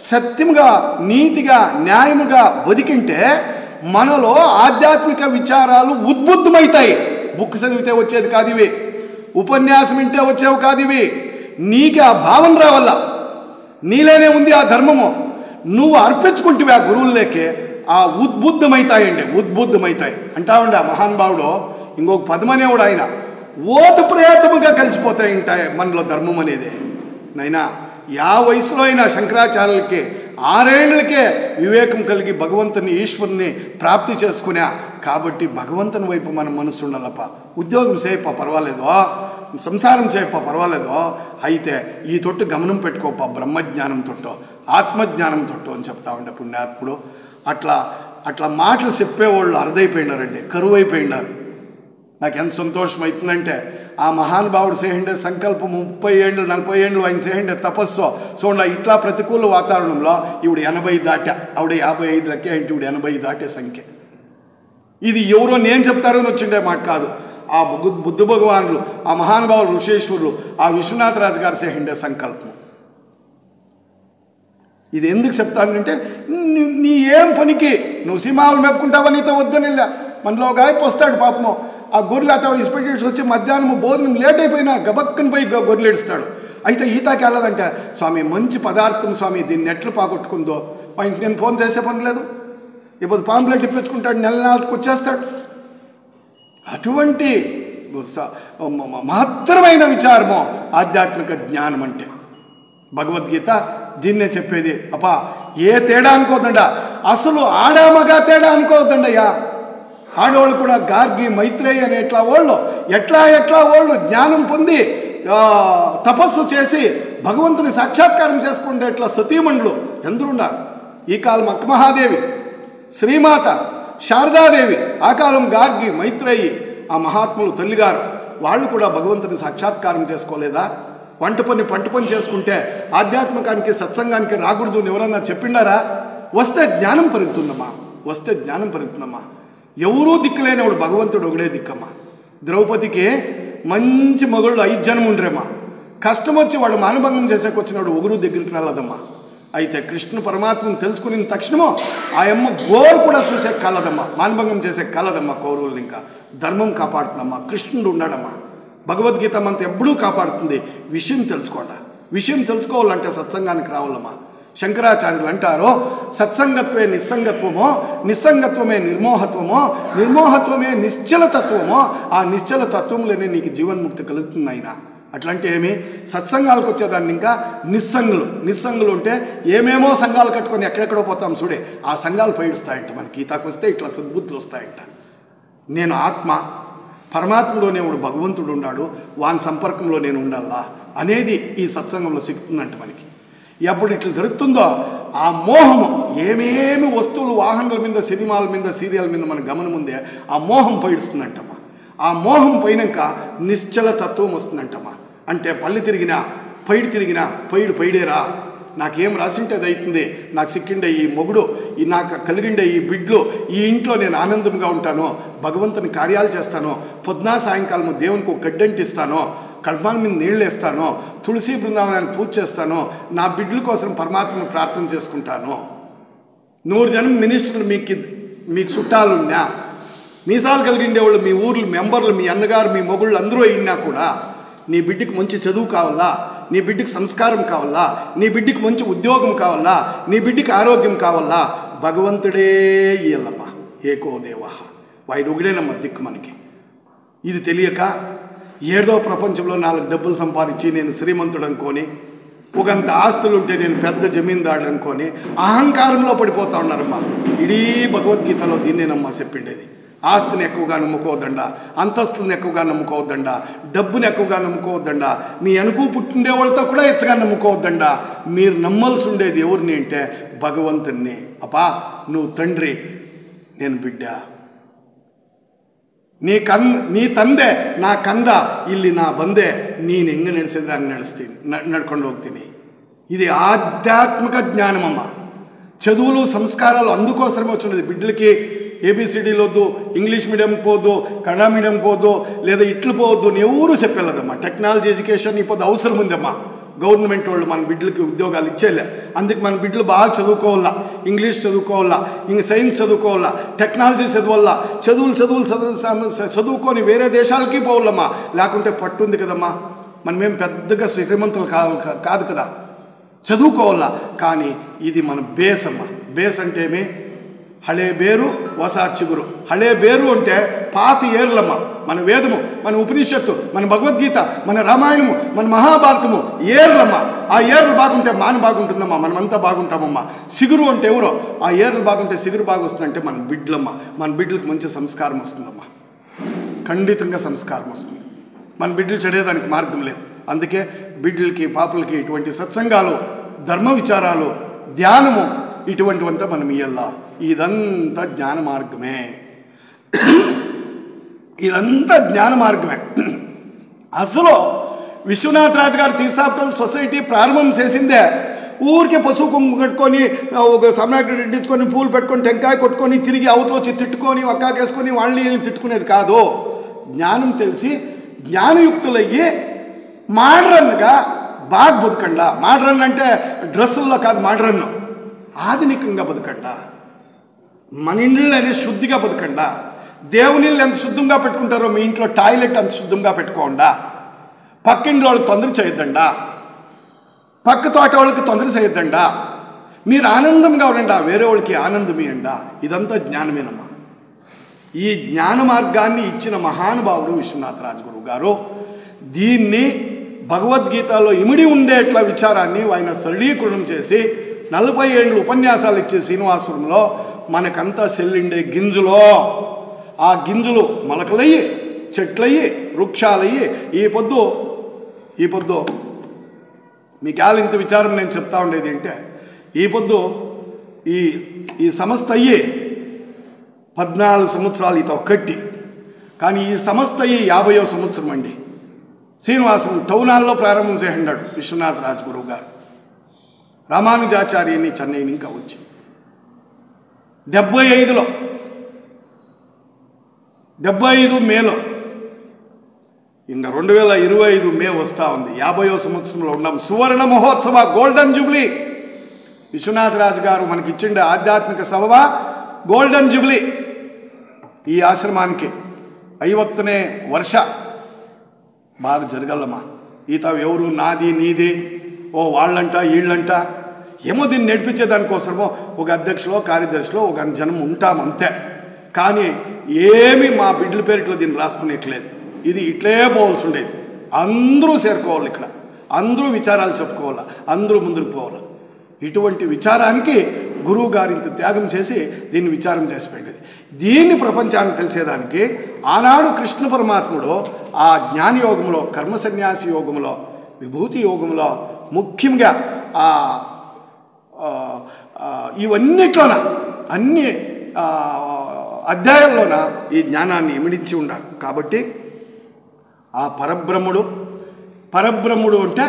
Speaker 1: సత్యముగా, నీతిగా, న్యాయముగా బతికింటే మనలో ఆధ్యాత్మిక విచారాలు ఉద్బుద్ధమవుతాయి. బుక్ చదివితే వచ్చేది కాదు ఇవి, ఉపన్యాసం వింటే వచ్చేవి కాదు ఇవి. నీకు ఆ భావన రావాల, నీలోనే ఉంది ఆ ధర్మము. నువ్వు అర్పించుకుంటువి ఆ గురువుల్లోకి, ఆ ఉద్బుద్ధమవుతాయండి, ఉద్బుద్ధమవుతాయి అంటా ఉండే ఆ మహానుభావుడు. ఇంకొక పదమనేవాడు ఆయన, ఓతప్రేతముగా కలిసిపోతాయి ఉంటాయి మనలో ధర్మం అనేది. నైనా యా వయసులో అయినా శంకరాచార్యులకి 6 ఏళ్ళకే వివేకం కలిగి భగవంతుని ఈశ్వరుని ప్రాప్తి చేసుకున్నా. కాబట్టి భగవంతుని వైపు మనం మనసు ఉండాలప్ప. ఉద్యోగం చేయప్ప పర్వాలేదు, సంసారం చేయప్ప పర్వాలేదు, అయితే ఈ తొట్టు గమనం పెట్టుకోప్ప, బ్రహ్మజ్ఞానం తొట్టో ఆత్మజ్ఞానం తొట్టో అని చెప్తా ఉండే పుణ్యాత్ముడు. అట్లా మాటలు చెప్పేవాళ్ళు అరుదైపోయినారండి, కరువు అయిపోయినారు. నాకు ఎంత సంతోషం అవుతుందంటే ఆ మహానుభావుడు చేయండే సంకల్పం 30 ఏళ్ళు 40 ఏళ్ళు ఆయన చేయండే తపస్సు చూడండి. ఇట్లా ప్రతికూల వాతావరణంలో ఇవిడు 80 దాటా, ఆవిడ 55 లెక్క ఏంటి, ఇవిడు 80 దాటే సంఖ్య. ఇది ఎవరో నేను చెప్తారని వచ్చిండే మాట కాదు. ఆ బుద్ధ భగవానులు, ఆ మహానుభావులు, ఋషేశ్వరులు, ఆ విశ్వనాథరాజు గారు చేయండే సంకల్పం. ఇది ఎందుకు చెప్తానంటే, నీ ఏం పనికి నువ్వు సినిమాలు మెప్పుకుంటావా, నీతో వద్దని వెళ్ళా. మనలో ఒక ఆయన వస్తాడు పాపము, ఆ గొర్రెలు అతను ఇన్స్పెక్టర్స్ వచ్చి మధ్యాహ్నం భోజనం లేట్ అయిపోయినా గబక్కని పోయి గొర్రెలు ఏడుస్తాడు. అయితే ఈతకి వెళ్ళదంటే, స్వామి మంచి పదార్థం స్వామి, దీన్ని ఎట్లు పాగొట్టుకుందో. ఆయనకి నేను ఫోన్ చేసే పని లేదు. ఇప్పుడు పాంప్లెట్ ఇప్పించుకుంటాడు, నెలకి వచ్చేస్తాడు. అటువంటి మహత్తరమైన విచారము ఆధ్యాత్మిక జ్ఞానం అంటే. భగవద్గీత దీన్నే చెప్పేది. అప్పా ఏ తేడా అనుకోవద్దండా, అసలు ఆడామగా తేడా అనుకోవద్దండయ్యా. ఆడవాళ్ళు కూడా గార్గి, మైత్రేయి అనే ఎట్లా వాళ్ళు జ్ఞానం పొంది తపస్సు చేసి భగవంతుని సాక్షాత్కారం చేసుకుంటే ఎట్లా సతీమణులు ఎందరున్నారు. ఈ కాలం అక్కమహాదేవి, శ్రీమాత, శారదాదేవి, ఆ కాలం గార్గి, మైత్రేయి, ఆ మహాత్ములు తల్లిగారు, వాళ్ళు కూడా భగవంతుని సాక్షాత్కారం చేసుకోలేదా? పంట పని చేసుకుంటే ఆధ్యాత్మికానికి, సత్సంగానికి రాకూడదు అని ఎవరన్నా చెప్పిండారా? వస్తే జ్ఞానం పెరుగుతుందమ్మా. ఎవరూ దిక్కులేనివాడు భగవంతుడు ఒకడే దిక్కమ్మా. ద్రౌపదికి మంచి మగుళ్ళు 5 జనం ఉండరేమ్మా. కష్టం వచ్చి వాడు మానభంగం చేసేకొచ్చినాడు, ఒకరు దగ్గరికి రాలేదమ్మా. అయితే కృష్ణ పరమాత్మను తెలుసుకున్న తక్షణమో ఆ అమ్మ గోరు కూడా చూసే కలదమ్మా, మానభంగం చేసే కలదమ్మా. కౌరవులు ఇంకా ధర్మం కాపాడుతుందమ్మా, కృష్ణుడు ఉన్నాడమ్మా. భగవద్గీత అంత ఎప్పుడూ కాపాడుతుంది. విషయం తెలుసుకోండి. విషయం తెలుసుకోవాలంటే సత్సంగానికి రావాలమ్మా. శంకరాచార్యులు అంటారు, సత్సంగత్వే నిస్సంగత్వమో, నిస్సంగత్వమే నిర్మోహత్వమో, నిర్మోహత్వమే నిశ్చలతత్వమో, ఆ నిశ్చల తత్వంలోనే నీకు జీవన్ముక్తి కలుగుతుంది అయినా. అట్లాంటి ఏమి సత్సంగాలకు వచ్చేదాన్ని ఇంకా నిస్సంగులు ఉంటే ఏమేమో సంఘాలు కట్టుకొని ఎక్కడెక్కడో పోతాం చూడే, ఆ సంఘాలు పైడుస్తాయంట. మనకి గీతాకు వస్తే ఇట్లా సద్బుద్ధులు వస్తాయంట. నేను ఆత్మ, పరమాత్మలోనే వాడు భగవంతుడు ఉన్నాడు, వాని సంపర్కంలో నేను ఉండాలా అనేది ఈ సత్సంగంలో సిక్కుతుందంట మనకి. ఎప్పుడు ఇట్లా దొరుకుతుందో ఆ మోహము, ఏమేమి వస్తువులు వాహనాల మీద, సినిమాల మీద, సీరియల్ మీద మన గమనం ఉందే, ఆ మోహం పైడుస్తుందంటమ్మా. ఆ మోహం పోయినాక నిశ్చల తత్వం వస్తుందంటమ్మా. అంటే పళ్ళు తిరిగినా పైడేరా, నాకేం రాసింటే అది అవుతుంది, నాకు సిక్కిండే ఈ మొగుడు, ఈ నాకు కలిగిండే ఈ బిడ్లు, ఈ ఇంట్లో నేను ఆనందంగా ఉంటాను, భగవంతుని కార్యాలు చేస్తాను, పొద్దున సాయంకాలము దేవునికి ఒక గడ్డంటిస్తాను, కడపాల మీద నీళ్ళు వేస్తాను, తులసి బృందావనానికి పూజ చేస్తాను, నా బిడ్డల కోసం పరమాత్మను ప్రార్థన చేసుకుంటాను. 100 జనం మినిస్టర్లు మీకు చుట్టాలున్నా, మీసాలు కలిగిండేవాళ్ళు మీ ఊర్లు మెంబర్లు, మీ అన్నగారు, మీ మొగుళ్ళు అందరూ అయినా కూడా నీ బిడ్డకి మంచి చదువు కావాలా, నీ బిడ్డకి సంస్కారం కావాలా, నీ బిడ్డకి మంచి ఉద్యోగం కావాలా, నీ బిడ్డకి ఆరోగ్యం కావాలా, భగవంతుడే ఇయ్యాలమ్మా. ఏకో దేవ, వాడు ఒకడేనమ్మా దిక్కు మనకి. ఇది తెలియక ఏడో ప్రపంచంలో 4 డబ్బులు సంపాదించి నేను శ్రీమంతుడు అనుకొని, ఒకంత ఆస్తులు ఉంటే నేను పెద్ద జమీందారుడు అనుకొని అహంకారంలో పడిపోతా ఉన్నారమ్మా. ఇడీ భగవద్గీతలో దీన్నేనమ్మా చెప్పిండేది. ఆస్తిని ఎక్కువగా నమ్ముకోవద్దండా, అంతస్తుని ఎక్కువగా నమ్ముకోవద్దండా, డబ్బుని ఎక్కువగా నమ్ముకోవద్దండా, మీ అనుకు పుట్టిండే వాళ్ళతో కూడా ఎచ్చగా నమ్ముకోవద్దండా. మీరు నమ్మాల్సి ఉండేది ఎవరిని అంటే భగవంతుణ్ణి. అప్పా నువ్వు తండ్రి, నేను బిడ్డ, నీ ತಂದೆ నా కంద, ಇಲ್ಲಿ నా ಬಂದೆ, ನೀನು ಹೆಂಗೆ ನಡೆಸಿದ್ರೆ ಹಂಗೆ నడుచుకొని ಹೋಗ್ತೀನಿ. ఇది ఆధ్యాత్మిక జ్ఞానం అమ్మ. చదువులు సంస్కారాలు అందుకోసమే వచ్చినది. బిడ్డలకి ఏబిసిడీలు వద్దు, ఇంగ్లీష్ మీడియం పోదు, కన్నడ మీడియం పోదు, లేదా ఇట్లు పోవద్దు అని ఎవరు చెప్పలేదమ్మా. టెక్నాలజీ ఎడ్యుకేషన్ ఇప్పుడు అవసరం ఉందమ్మా. గవర్నమెంట్ వాళ్ళు మన బిడ్డలకి ఉద్యోగాలు ఇచ్చేలే. అందుకు మన బిడ్డలు బాగా చదువుకోవాలా, ఇంగ్లీష్ చదువుకోవాలా, ఇంక సైన్స్ చదువుకోవాలా, టెక్నాలజీ చదవాలా, చదువుకొని వేరే దేశాలకి పోవాలమ్మా. లేకుంటే పట్టుంది కదమ్మా. మనమేం పెద్దగా శ్రీమంతులు కాదు కదా, చదువుకోవాలా. కానీ ఇది మన బేస్ అమ్మ. బేస్ అంటే ఏమి? హళే బేరు ಹೊಸ చిగురు. హళే బేరు అంటే పాత ఏర్లమ్మ. మన వేదము, మన ఉపనిషత్తు, మన భగవద్గీత, మన రామాయణము, మన మహాభారతము ఏర్లమ్మ. ఆ ఏర్లు బాగుంటే మాన బాగుంటుందమ్మా, మనమంతా బాగుంటామమ్మా. సిగురు అంటే ఎవరో, ఆ ఏర్లు బాగుంటే సిగురు బాగా వస్తుందంటే మన బిడ్డలమ్మ. మన బిడ్డలకు మంచి సంస్కారం వస్తుందమ్మా, ఖండితంగా సంస్కారం వస్తుంది. మన బిడ్డలు చెడేదానికి మార్గం లేదు. అందుకే బిడ్డలకి పాపులకి ఇటువంటి సత్సంగాలు, ధర్మ విచారాలు, ధ్యానము ఇటువంటివంతా మనం ఇయ్యాలా. ఇదంతా జ్ఞాన మార్గమే, ఇదంతా జ్ఞాన మార్గమే. అసలు విశ్వనాథరాజు గారు తీసాపుకల్ సొసైటీ ప్రారంభం చేసిందే ఊరికే పశువు కుంకు కట్టుకొని, ఒక సమ్రాట్ రెడ్డించుకొని, పూలు పెట్టుకొని, టెంకాయ కొట్టుకొని, తిరిగి అవతల వచ్చి తిట్టుకొని, ఒక్కాకేసుకొని వాళ్ళని తిట్టుకునేది కాదు. జ్ఞానం తెలిసి జ్ఞానయుక్తులయ్యి మోడ్రన్గా బాగా బతుకండా. మోడ్రన్ అంటే డ్రెస్సుల్లో కాదు, మోడ్రన్ ఆధునికంగా బతుకండా. మన ఇండ్లనే శుద్ధిగా బతుకండా. దేవుని ఎంత శుద్ధంగా పెట్టుకుంటారో మీ ఇంట్లో టాయిలెట్ అంత శుద్ధంగా పెట్టుకోండా. పక్కింటి వాళ్ళకి తొందర చేయొద్దండా, పక్క తోట వాళ్ళకి తొందర చేయొద్దండా. మీరు ఆనందంగా ఉండండా, వేరే వాళ్ళకి ఆనందం ఇవ్వండా. ఇదంతా జ్ఞానమేనమ్మా. ఈ జ్ఞాన మార్గాన్ని ఇచ్చిన మహానుభావుడు విశ్వనాథరాజు గురువు గారు. దీన్ని భగవద్గీతలో ఇమిడి ఉండేట్ల విచారాన్ని ఆయన సరళీకరణం చేసి 40 ఏళ్ళు ఉపన్యాసాలు ఇచ్చే శ్రీనివాసపురంలో మనకంతా చెల్లిండే గింజలో, ఆ గింజలు మొలకలయ్యి, చెట్లయ్యి, వృక్షాలయ్యి, ఈ పొద్దు మీకు ఇంత విచారం నేను చెప్తా ఉండేది అంటే, ఈ పొద్దు ఈ సంస్థ అయ్యి 14 సంవత్సరాలు ఇత ఒక్కటి. కానీ ఈ సంస్థ అయ్యి 50వ సంవత్సరం అండి. శ్రీనివాసం టౌన్ హాల్లో ప్రారంభం చేయండాడు విశ్వనాథరాజు గురువు గారు. రామానుజాచార్యని చెన్నై ఇంకా వచ్చి 75 మేలో, ఇంకా 2025 మే వస్తూ ఉంది. 50వ సంవత్సరంలో ఉన్నాం. సువర్ణ మహోత్సవ, గోల్డెన్ జూబ్లీ. విశ్వనాథరాజు గారు మనకిచ్చిండే ఆధ్యాత్మిక సభ గోల్డెన్ జూబ్లీ ఈ ఆశ్రమానికి 50ನೇ ವರ್ಷ బాగా జరగల్లమ్మా. ఈత ఎవరు నాది నీది ఓ వాళ్ళంట వీళ్ళంట ఏమో దీన్ని నడిపించేదానికోసమో ఒక అధ్యక్షులో కార్యదర్శిలో ఒక జనం ఉంటాం అంతే. కానీ ఏమి మా బిడ్డల పేరిట్లో దీన్ని రాసుకునేట్లేదు. ఇది ఇట్లే పోవాల్సి ఉండేది. అందరూ చేరుకోవాలి, ఇక్కడ అందరూ విచారాలు చెప్పుకోవాలి, అందరూ ముందుకు పోవాలి. ఇటువంటి విచారానికి గురువు గారు ఇంత త్యాగం చేసి దీన్ని విచారం చేసి పెట్టేది. దీన్ని ప్రపంచానికి తెలిసేదానికి ఆనాడు కృష్ణ పరమాత్ముడు ఆ జ్ఞాన యోగంలో, కర్మ సన్యాసి యోగంలో, విభూతి యోగంలో ముఖ్యంగా ఇవన్నిట్లోన అన్ని అధ్యాయంలోన ఈ జ్ఞానాన్ని ఇమిడించి ఉండాలి. కాబట్టి ఆ పరబ్రహ్ముడు అంటే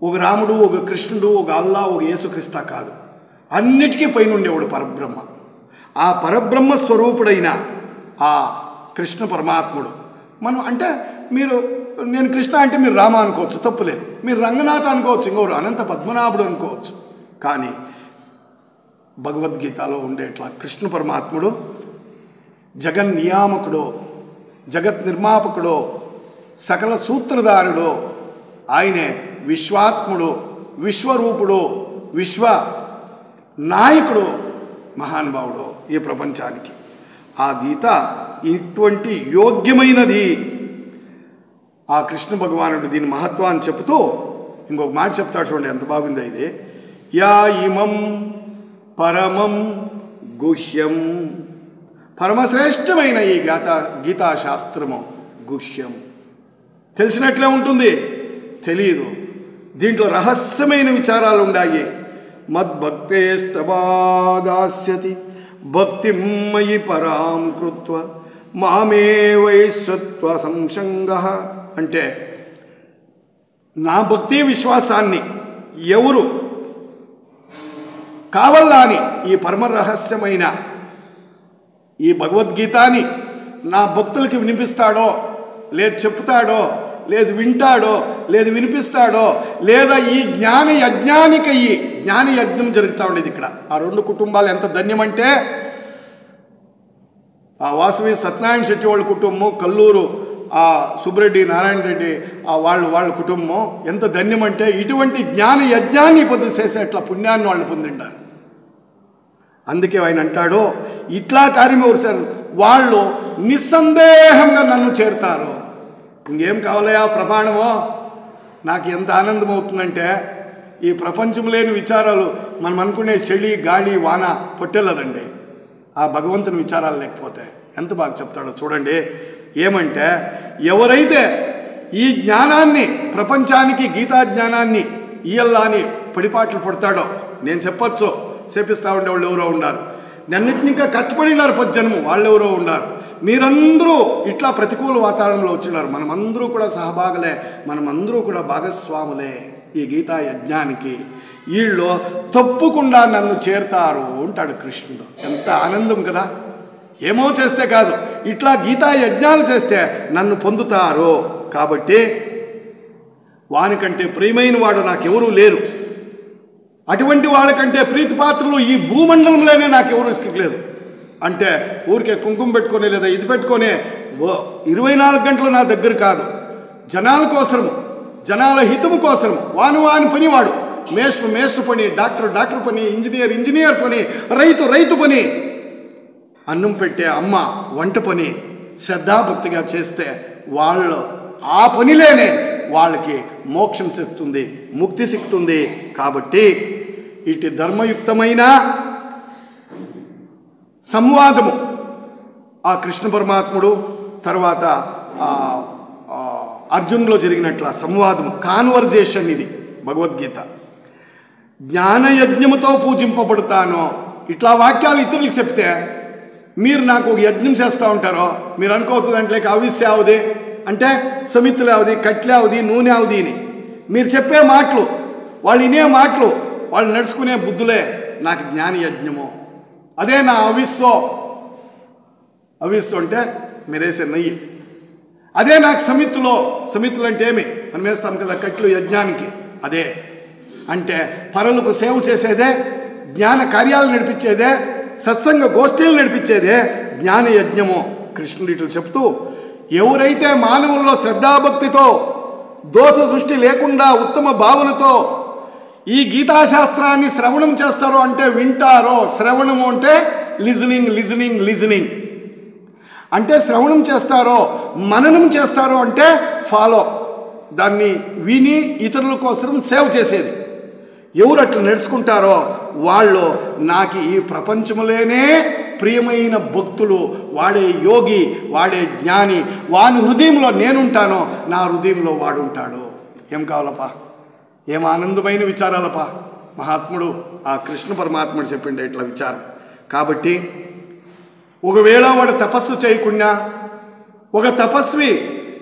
Speaker 1: ఒక రాముడు, ఒక కృష్ణుడు, ఒక అల్లా, ఒక యేసుక్రీస్తా కాదు, అన్నిటికీ పైన ఉండేవాడు పరబ్రహ్మ. ఆ పరబ్రహ్మ స్వరూపుడైన ఆ కృష్ణ పరమాత్ముడు మనం అంటే నేను కృష్ణ అంటే మీరు రామ అనుకోవచ్చు, తప్పులేదు. మీరు రంగనాథ అనుకోవచ్చు, ఇంకోరు అనంత పద్మనాభుడు అనుకోవచ్చు. కానీ భగవద్గీతలో ఉండేట్లా కృష్ణ పరమాత్ముడు జగన్నియామకుడు, జగత్ నిర్మాపకుడు, సకల సూత్రధారుడు, ఆయనే విశ్వాత్ముడు, విశ్వరూపుడు, విశ్వ నాయకుడు, మహానుభావుడు ఈ ప్రపంచానికి. ఆ గీత ఇటువంటి యోగ్యమైనది. ఆ కృష్ణ భగవానుడు దీని మహత్వాన్ని చెబుతూ ఇంకొక మాట చెప్తాడు, చూడండి ఎంత బాగుందో ఇది. యా ఇమం పరమం గుహ్యం, పరమశ్రేష్టమైన ఈ గీతాశాస్త్రము గుహ్యం. తెలిసినట్లే ఉంటుంది, తెలియదు. దీంట్లో రహస్యమైన విచారాలు ఉన్నాయి. మద్భక్తేష్టవాదాస్యతి భక్తిం మయి పరాం కృత్వ మామే వైశ్వత్వ సంశంగః. అంటే నా భక్తి విశ్వాసాన్ని ఎవరు కావల్లా అని ఈ పరమ రహస్యమైన ఈ భగవద్గీతాని నా భక్తులకి వినిపిస్తాడో, లేదు చెప్తాడో, లేదు వింటాడో, లేదు వినిపిస్తాడో, లేదా ఈ జ్ఞాన యజ్ఞం జరుగుతూ ఉండేది ఇక్కడ. ఆ రెండు కుటుంబాలు ఎంత ధన్యమంటే, ఆ వాసవి సత్యనారాయణ శెట్టి వాళ్ళ కుటుంబం, కల్లూరు ఆ సుబ్బరెడ్డి నారాయణ రెడ్డి వాళ్ళ కుటుంబం ఎంత ధన్యమంటే, ఇటువంటి జ్ఞాన యజ్ఞాన్ని పొంది చేసేట్లా పుణ్యాన్ని వాళ్ళు పొందింటారు. అందుకే ఆయన అంటాడు, ఇట్లా కార్యం ఎవరు వాళ్ళు నిస్సందేహంగా నన్ను చేరుతారు. ఇంకేం కావాలయా ప్రమాణమో? నాకు ఎంత ఆనందం అవుతుందంటే, ఈ ప్రపంచం లేని విచారాలు మనం అనుకునే చలి గాలి వాన పొట్టెలదండి. ఆ భగవంతుని విచారాలు లేకపోతే ఎంత బాగా చెప్తాడో చూడండి. ఏమంటే, ఎవరైతే ఈ జ్ఞానాన్ని ప్రపంచానికి గీతా జ్ఞానాన్ని ఇయ్యల్లా అని పడిపాట్లు పడతాడో, నేను చెప్పచ్చు, చేపిస్తూ ఉండేవాళ్ళు ఎవరో ఉన్నారు, నన్నిటిని ఇంకా కష్టపడినారు పద్జనము వాళ్ళు ఎవరో ఉన్నారు. మీరందరూ ఇట్లా ప్రతికూల వాతావరణంలో వచ్చినారు. మనమందరూ కూడా సహభాగులే, మనమందరూ కూడా భాగస్వాములే ఈ గీతా యజ్ఞానికి. వీళ్ళు తప్పకుండా నన్ను చేరుతారు అంటాడు కృష్ణుడు. ఎంత ఆనందం కదా! ఏమో చేస్తే కాదు, ఇట్లా గీతా యజ్ఞాలు చేస్తే నన్ను పొందుతారు. కాబట్టి వానికంటే ప్రియమైన వాడు నాకెవరూ లేరు. అటువంటి వాళ్ళకంటే ప్రీతిపాత్రలు ఈ భూమండలంలోనే నాకెవరు లేదు. అంటే ఊరికే కుంకుమ పెట్టుకొని లేదా ఇది పెట్టుకొని 24 గంటలు నా దగ్గర కాదు, జనాల కోసము, జనాల హితము కోసము వాని పనివాడు, మేస్టర్ పని, డాక్టర్ పని, ఇంజనీర్ పని, రైతు పని, అన్నం పెట్టే అమ్మ వంట పని శ్రద్ధాభక్తిగా చేస్తే వాళ్ళు ఆ పనిలేనే వాళ్ళకి మోక్షం సిక్కుతుంది, ముక్తి సిక్కుతుంది. కాబట్టి ఇటు ధర్మయుక్తమైన సంవాదము ఆ కృష్ణ పరమాత్ముడు తర్వాత అర్జునులో జరిగినట్ల సంవాదము, కాన్వర్జేషన్ ఇది భగవద్గీత. జ్ఞానయజ్ఞముతో పూజింపబడతాను. ఇట్లా వాక్యాలు ఇతరులకు చెప్తే మీరు నాకు ఒక యజ్ఞం చేస్తూ ఉంటారో మీరు అనుకోవచ్చు, దాంట్లో అవిస్య అవుది అంటే సమితులు అవుది, కట్లే అవుది, నూనె అవుది అని మీరు చెప్పే మాటలు, వాళ్ళు వినే మాటలు, వాళ్ళు నడుచుకునే బుద్ధులే నాకు జ్ఞానయజ్ఞము. అదే నా అవిస్సో అంటే మీరేసే నెయ్యి. అదే నాకు సమితులు అంటే ఏమి మనం వేస్తాం కదా కట్లు యజ్ఞానికి, అదే అంటే పరులకు సేవ చేసేదే, జ్ఞాన కార్యాలు నడిపించేదే, సత్సంగ గోష్ఠీలు నడిపించేదే జ్ఞాన యజ్ఞము. కృష్ణుడు ఇట్లు చెప్తూ, ఎవరైతే మానవుల్లో శ్రద్ధాభక్తితో, దోష దృష్టి లేకుండా, ఉత్తమ భావనతో ఈ గీతాశాస్త్రాన్ని శ్రవణం చేస్తారో అంటే వింటారో, శ్రవణము అంటే లిజనింగ్ లిజనింగ్ లిజనింగ్ అంటే శ్రవణం చేస్తారో, మననం చేస్తారో అంటే ఫాలో, దాన్ని విని ఇతరుల కోసం సేవ చేసేది. ఎవరు అట్లా నడుచుకుంటారో వాళ్ళు నాకు ఈ ప్రపంచంలోనే ప్రియమైన భక్తులు, వాడే యోగి, వాడే జ్ఞాని, వాని హృదయంలో నేనుంటానో నా హృదయంలో వాడుంటాడు. ఏం కావాలప్పా, ఏం ఆనందమైన విచారాలప్పా. మహాత్ముడు ఆ కృష్ణ పరమాత్ముడు చెప్పిండే ఇట్లా విచారం. కాబట్టి ఒకవేళ వాడు తపస్సు చేయకుండా, ఒక తపస్వి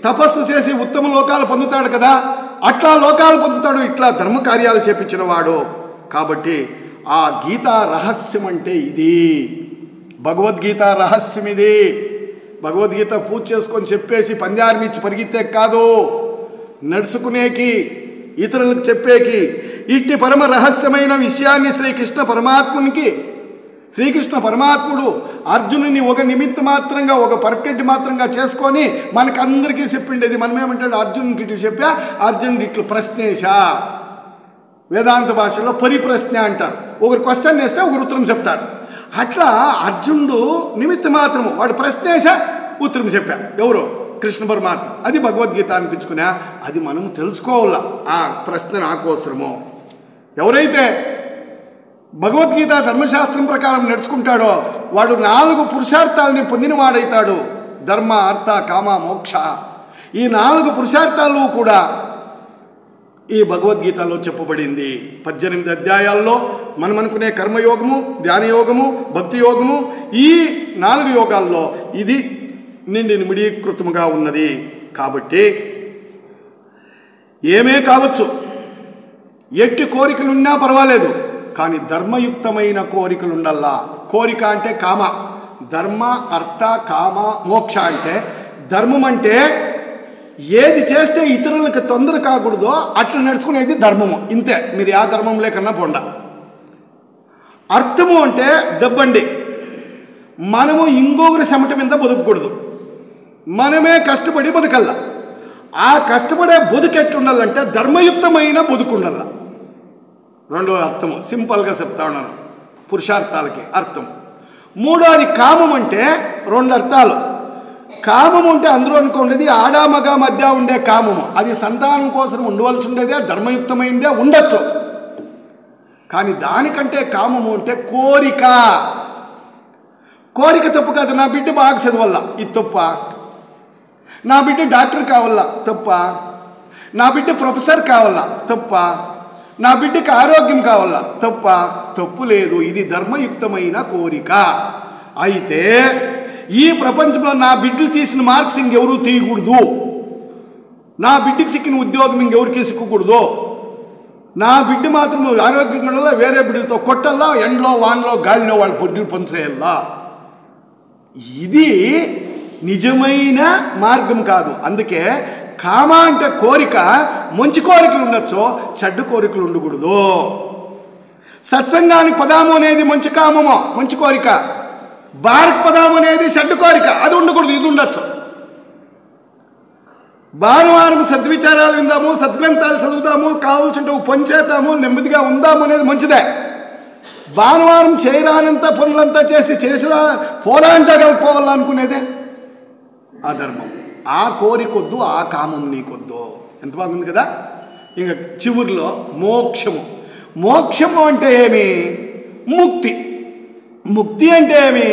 Speaker 1: తపస్సు చేసి ఉత్తమ లోకాలు పొందుతాడు కదా, అట్లా లోకాలు పొందుతాడు ఇట్లా ధర్మకార్యాలు చేపించిన వాడు. కాబట్టి ఆ గీతా రహస్యం అంటే ఇది, భగవద్గీత రహస్యం ఇది. భగవద్గీత పూజ చేసుకొని చెప్పేసి పంజారమిచ్చి పరిగెత్తే కాదు, నడుచుకునేకి, ఇతరులకు చెప్పేకి. ఇట్టి పరమ రహస్యమైన విషయాన్ని శ్రీకృష్ణ పరమాత్ముడు అర్జునుని ఒక నిమిత్త మాత్రంగా, ఒక పర్కెట్ మాత్రంగా చేసుకొని మనకందరికీ చెప్పిండేది. మనమేమంటాడు, అర్జునుడికి ఇట్లు చెప్పా, అర్జునుడి ఇట్లు ప్రశ్నేశా. వేదాంత భాషలో పరిప్రశ్న అంటారు. ఒకరు క్వశ్చన్ వేస్తే ఒకరు ఉత్తరం చెప్తారు. అట్లా అర్జునుడు నిమిత్త మాత్రము, వాడు ప్రశ్నేశా, ఉత్తరం చెప్పా. ఎవరో కృష్ణ పరమాత్మ. అది భగవద్గీత అనిపించుకున్నా. అది మనం తెలుసుకోవాలా, ఆ ప్రశ్న నాకోసరము. ఎవరైతే భగవద్గీత ధర్మశాస్త్రం ప్రకారం నడుచుకుంటాడో వాడు 4 పురుషార్థాలని పొందినవాడైతాడు. ధర్మ, అర్థ, కామ, మోక్ష. ఈ 4 పురుషార్థాలు కూడా ఈ భగవద్గీతలో చెప్పబడింది. 18 అధ్యాయాల్లో మనం అనుకునే కర్మయోగము, ధ్యానయోగము, భక్తి యోగము, ఈ 4 యోగాల్లో ఇది నిండి నిమిడీకృతముగా ఉన్నది. కాబట్టి ఏమే కావచ్చు, ఎట్టి కోరికలున్నా పర్వాలేదు, కానీ ధర్మయుక్తమైన కోరికలు ఉండాలా. కోరిక అంటే కామ, ధర్మ, అర్థ, కామ, మోక్ష. అంటే ధర్మం అంటే ఏది చేస్తే ఇతరులకు తొందర కాకూడదో అట్లా నడుచుకునేది ధర్మము. ఇంతే, మీరు ఆ ధర్మం లేకన్నా పొండ. అర్థము అంటే డబ్బండి, మనము ఇంకొకరి చెమట మీద బతుకూడదు, మనమే కష్టపడి బతుకల్లా. ఆ కష్టపడే బతుకు ఎట్లుండాలంటే ధర్మయుక్తమైన బతుకు ఉండాల. రెండో అర్థము సింపుల్గా చెప్తా ఉన్నాను, పురుషార్థాలకి అర్థం. మూడోది కామం అంటే 2 అర్థాలు. కామం అంటే అందరూ అనుకోండి ఆడామగ మధ్య ఉండే కామము, అది సంతానం కోసం ఉండవలసి ఉండేదే, ధర్మయుక్తమైందే ఉండొచ్చు. కానీ దానికంటే కామము అంటే కోరిక. కోరిక తప్పు కాదు. నా బిడ్డ బాగా చదవల్లా, ఇది తప్ప. నా బిడ్డ డాక్టర్ కావాలా, తప్ప. నా బిడ్డ ప్రొఫెసర్ కావాలా, తప్ప. నా బిడ్డకి ఆరోగ్యం కావాలా, తప్ప. తప్పు లేదు, ఇది ధర్మయుక్తమైన కోరిక. అయితే ఈ ప్రపంచంలో నా బిడ్డలు తీసిన మార్క్స్ ఇంకెవరూ తీయకూడదు, నా బిడ్డకి సిక్కిన ఉద్యోగం ఇంకెవరికి సిక్కకూడదు, నా బిడ్డ మాత్రం ఆరోగ్యంగా వేరే బిడ్డలతో కొట్టల్లా, ఎండలో వానలో గాలిలో వాళ్ళ పొడ్డులు పంచేయాలా. ఇది నిజమైన మార్గం కాదు. అందుకే కామ అంటే కోరిక, మంచి కోరికలు ఉండొచ్చు, చెడ్డ కోరికలు ఉండకూడదు. సత్సంగానికి పదాము అనేది మంచి కామము, మంచి కోరిక. బారకు పదాము అనేది చెడ్డ కోరిక, అది ఉండకూడదు, ఇది ఉండొచ్చు. భానువారం సద్విచారాలు విందాము, సద్గ్రంథాలు చదువుదాము, కావాల్సింటే పని చేద్దాము, నెమ్మదిగా ఉందాము అనేది మంచిదే. భానువారం చేయరానంత పనులంతా చేసిన పోరాంచగలిపోవాలనుకునేదే అధర్మం. ఆ కోరికొద్దు, ఆ కామం నీకొద్దు. ఎంత బాగుంది కదా. ఇంకా చివరిలో మోక్షము. మోక్షము అంటే ఏమి? ముక్తి. ముక్తి అంటే ఏమి?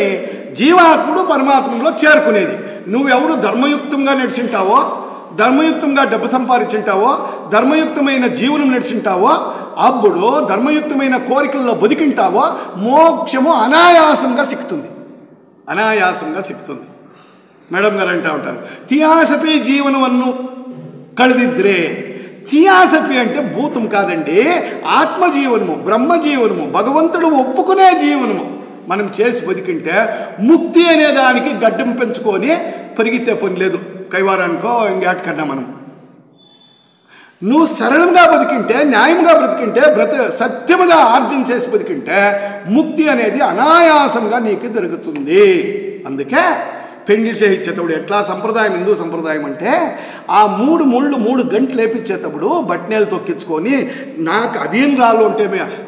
Speaker 1: జీవాత్ముడు పరమాత్మలో చేరుకునేది. నువ్వెవడు ధర్మయుక్తంగా నడిచింటావో, ధర్మయుక్తంగా డబ్బు సంపాదించుంటావో, ధర్మయుక్తమైన జీవనం నడిచింటావో, అప్పుడు ధర్మయుక్తమైన కోరికల్లో బతికింటావో మోక్షము అనాయాసంగా సిక్కుతుంది. అనాయాసంగా సిక్కుతుంది. మేడం గారు అంటూ ఉంటారు, తియాసపి జీవనವನ್ನು కಳೆದಿದ್ರೆ. తియాసపి అంటే భూతం కాదండి, ఆత్మజీవనము, బ్రహ్మజీవనము, భగవంతుడు ఒప్పుకునే జీవనము మనం చేసి బతికింటే ముక్తి అనే దానికి గడ్డం పెంచుకొని పరిగెత్తే పని లేదు. కైవారానికో ఇంకేటికన్నా మనం నువ్వు సరళంగా బతికింటే, న్యాయంగా బ్రతికింటే, సత్యముగా ఆర్జన చేసి బతికింటే ముక్తి అనేది అనాయాసంగా నీకు దొరుకుతుంది. అందుకే పెళ్లి చేయించేటప్పుడు ఎట్లా సంప్రదాయం, హిందూ సంప్రదాయం అంటే ఆ 3 ముళ్ళు 3 గంటలు లేపించేటప్పుడు బట్నేలు తొక్కించుకొని నాకు అధీనరాలు అంటే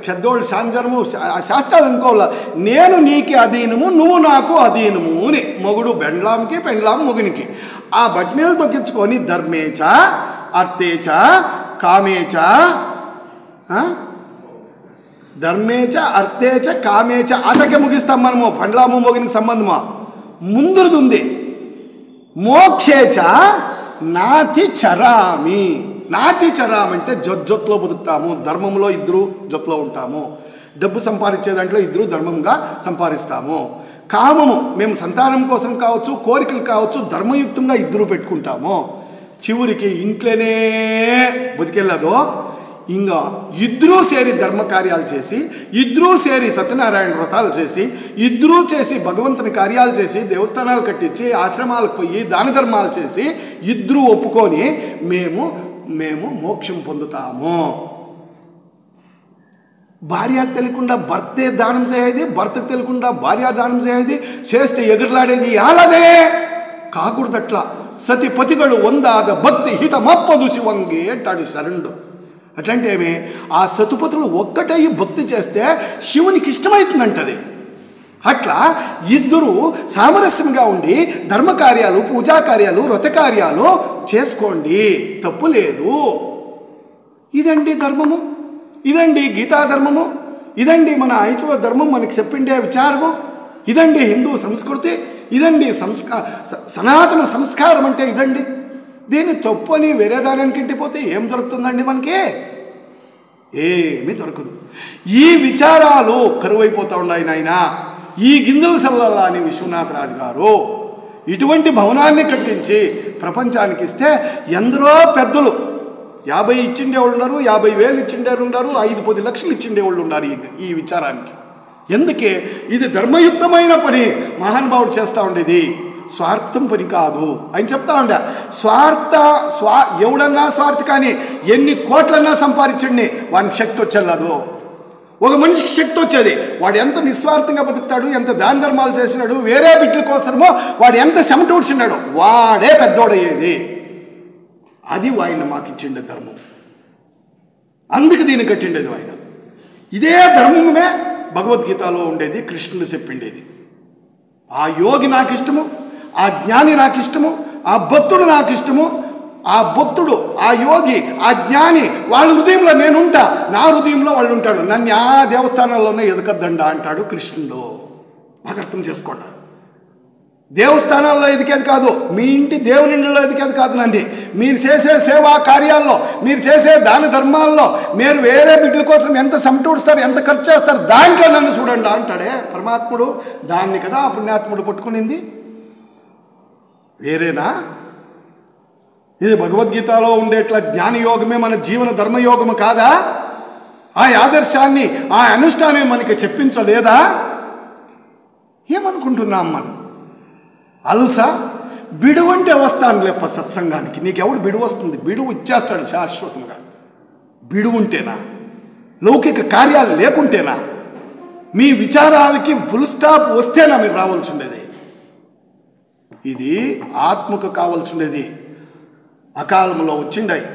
Speaker 1: పెద్దోళ్ళు శాంజనము శాస్త్రాలు అనుకోవాల, నేను నీకు అధీనము, నువ్వు నాకు అధీనము అని. మొగుడు పెండ్లాంకి, పెండ్లాం మొగునికి. ఆ బట్నేలు తొక్కించుకొని ధర్మేచ అర్థేచ కామేచ, ధర్మేచ అర్థేచ కామేచ అతకే ముగిస్తాం మనము. పెండ్లాము మొగునికి సంబంధమా ముందుది ఉంది. మోక్షేచ నాతి చరామి. నాతి చరామి అంటే జొత్లో బతుకుతాము, ధర్మంలో ఇద్దరు జొత్లో ఉంటాము. డబ్బు సంపాదించే దాంట్లో ఇద్దరు ధర్మంగా సంపాదిస్తాము. కామము మేము సంతానం కోసం కావచ్చు, కోరికలు కావచ్చు, ధర్మయుక్తంగా ఇద్దరు పెట్టుకుంటాము. చివరికి ఇంట్లోనే బతికెళ్ళదో ఇంకా ఇద్దరూ సేరి ధర్మకార్యాలు చేసి, ఇద్దరూ సేరి సత్యనారాయణ వ్రతాలు చేసి, ఇద్దరూ చేసి భగవంతుని కార్యాలు చేసి, దేవస్థానాలు కట్టించి, ఆశ్రమాలకు పోయి దాన ధర్మాలు చేసి, ఇద్దరూ ఒప్పుకొని మేము మోక్షం పొందుతాము. భార్య తెలియకుండా భర్తే దానం చేయేది, భర్తకు తెలియకుండా భార్య దానం చేయేది, చేస్తే ఎగురులాడేది ఆలదే కాకూడదట్లా. సతి పతిಗಳು ಒಂದಾದ భక్తి హితమప్పదు శివంగి అంటాడు శరణుడు. అట్లాంటి ఏమి ఆ సతుపతులు ఒక్కటై భక్తి చేస్తే శివునికి ఇష్టమవుతుందంటది. అట్లా ఇద్దరు సామరస్యంగా ఉండి ధర్మకార్యాలు, పూజా కార్యాలు, వ్రతకార్యాలు చేసుకోండి, తప్పు లేదు. ఇదండి ధర్మము, ఇదండి గీతా ధర్మము, ఇదండి మన ఐచవ ధర్మం మనకి చెప్పిండే విచారము, ఇదండి హిందూ సంస్కృతి, ఇదండి సనాతన సంస్కారం అంటే ఇదండి. దీన్ని తప్పు అని వేరే దానికి ఇంటిపోతే ఏం దొరుకుతుందండి మనకి? ఏమీ దొరకదు. ఈ విచారాలు కరువైపోతూ ఉన్నాయి నాయన. ఈ గింజల సల్లల్లా అని విశ్వనాథరాజు గారు ఇటువంటి భవనాన్ని కట్టించి ప్రపంచానికి ఇస్తే ఎందరో పెద్దలు 50 ఇచ్చిండేవాళ్ళు ఉన్నారు, 50,000 ఇచ్చిండేవాళ్ళు ఉన్నారు, 5-10 లక్షలు ఇచ్చిండేవాళ్ళు ఉన్నారు ఈ విచారానికి. ఎందుకే? ఇది ధర్మయుక్తమైన పని మహానుభావుడు చేస్తూ ఉండేది, స్వార్థం పని కాదు అని చెప్తా ఉండే. ఎవడన్నా స్వార్థ కానీ ఎన్ని కోట్లన్నా సంపాదించండి వానికి శక్తి వచ్చేది. ఒక మనిషికి శక్తి వచ్చేది వాడు ఎంత నిస్వార్థంగా బతుకుతాడు, ఎంత దాన ధర్మాలు చేసినాడు, వేరే బిడ్డల కోసమో వాడు ఎంత చెమట ఊడ్చినాడు, వాడే పెద్దోడయ్యేది. అది ఆయన మాకు ఇచ్చిండే ధర్మం. అందుకు దీన్ని కట్టిండేది ఆయన. ఇదే ధర్మమే భగవద్గీతలో ఉండేది, కృష్ణుడు చెప్పిండేది. ఆ యోగి నాకు ఇష్టము, ఆ జ్ఞాని నాకు ఇష్టము, ఆ భక్తుడు నాకు ఇష్టము. ఆ భక్తుడు, ఆ యోగి, ఆ జ్ఞాని వాళ్ళ హృదయంలో నేనుంటా, నా హృదయంలో వాళ్ళు ఉంటాడు. నన్ను ఆ దేవస్థానాల్లోనే ఎదకద్దండా అంటాడు కృష్ణుడు. బాగా అర్థం చేసుకోండి. దేవస్థానాల్లో ఎదికేది కాదు, మీ ఇంటి దేవుని ఇంట్లో ఎదికేది కాదు. నండి మీరు చేసే సేవా కార్యాల్లో, మీరు చేసే దాన ధర్మాల్లో మీరు వేరే బిడ్డల కోసం ఎంత సమటూడుస్తారు, ఎంత ఖర్చు చేస్తారు, దాంట్లో నన్ను చూడండి అంటాడే పరమాత్ముడు. దాన్ని కదా ఆ పుణ్యాత్ముడు పట్టుకునింది, వేరేనా? ఇది భగవద్గీతలో ఉండేట్లా జ్ఞానయోగమే మన జీవన ధర్మయోగము కాదా? ఆ ఆదర్శాన్ని, ఆ అనుష్ఠానం మనకి చెప్పించలేదా? ఏమనుకుంటున్నాం మనం? అలుసా బిడువంటే వస్తాను లేప సత్సంగానికి. నీకెవడు బిడువు వస్తుంది? బిడువు ఇచ్చేస్తాడు శాశ్వతంగా. బిడువుంటేనా? లౌకిక కార్యాలు లేకుంటేనా? మీ విచారాలకి ఫుల్ స్టాప్ వస్తేనా మీరు రావాల్సి ఉండేది? ఇది ఆత్మకు కావాల్సి ఉండేది. అకాలంలో వచ్చిండాయి,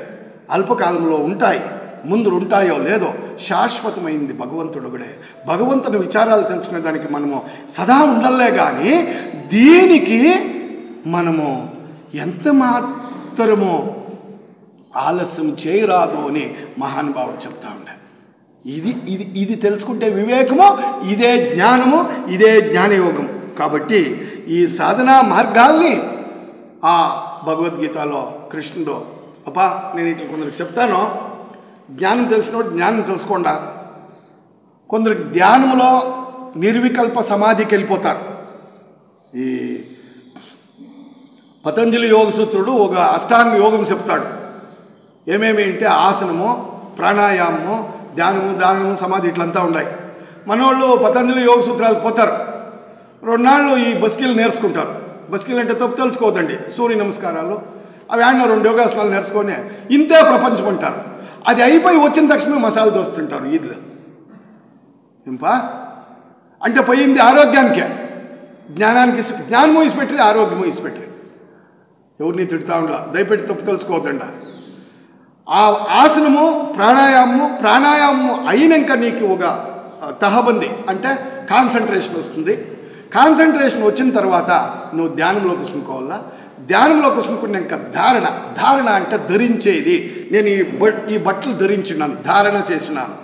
Speaker 1: అల్పకాలంలో ఉంటాయి, ముందు ఉంటాయో లేదో, శాశ్వతమైంది భగవంతుడు ఒకడే. భగవంతుని విచారాలు తెలుసుకునేదానికి మనము సదా ఉండలే కానీ దీనికి మనము ఎంత మాత్రమో ఆలస్యం చేయరాదు అని మహానుభావుడు చెప్తా ఉండే. ఇది తెలుసుకుంటే వివేకము, ఇదే జ్ఞానము, ఇదే జ్ఞానయోగం. కాబట్టి ఈ సాధనా మార్గాల్ని ఆ భగవద్గీతలో కృష్ణుడు, అప్పా నేను ఇట్లా కొందరికి చెప్తాను, జ్ఞానం తెలిసినోడు జ్ఞానం తెలుసుకోండా. కొందరికి ధ్యానంలో నిర్వికల్ప సమాధికి వెళ్ళిపోతారు. ఈ పతంజలి యోగ సూత్రుడు ఒక అష్టాంగ యోగం చెప్తాడు. ఏమేమి అంటే ఆసనము, ప్రాణాయామము, ధ్యానము, దానము, సమాధి ఇట్లంతా ఉన్నాయి. మనోళ్ళు పతంజలి యోగ సూత్రాలకు పోతారు, 2 నాళ్ళు ఈ బస్కిల్ నేర్చుకుంటారు. బస్కిల్ అంటే తప్పు తెలుసుకోవద్దండి. సూర్య నమస్కారాలు, అవి ఆడిన 2 యోగాసనాలు నేర్చుకొని ఇంతే ప్రపంచం అంటారు. అది అయిపోయి వచ్చిన తక్షణమే మసాలా దోస్తుంటారు ఈద్లో. ఇంపా అంటే పోయింది ఆరోగ్యానికే, జ్ఞానానికి. జ్ఞానము ఇసిపెట్టి ఆరోగ్యము ఇసిపెట్టి ఎవరిని తిడుతూ ఉండాల, దయపెట్టి తప్పు తెలుసుకోవద్దండ. ఆ ఆసనము ప్రాణాయామము అయినాక నీకు ఒక తహబంది అంటే కాన్సన్ట్రేషన్ వస్తుంది. కాన్సన్ట్రేషన్ వచ్చిన తర్వాత నువ్వు ధ్యానంలో కూర్చుకోవాలా. ధ్యానంలో కూర్చుకున్నాక ధారణ అంటే ధరించేది. నేను ఈ బట్టలు ధరించినాను, ధారణ చేసినాను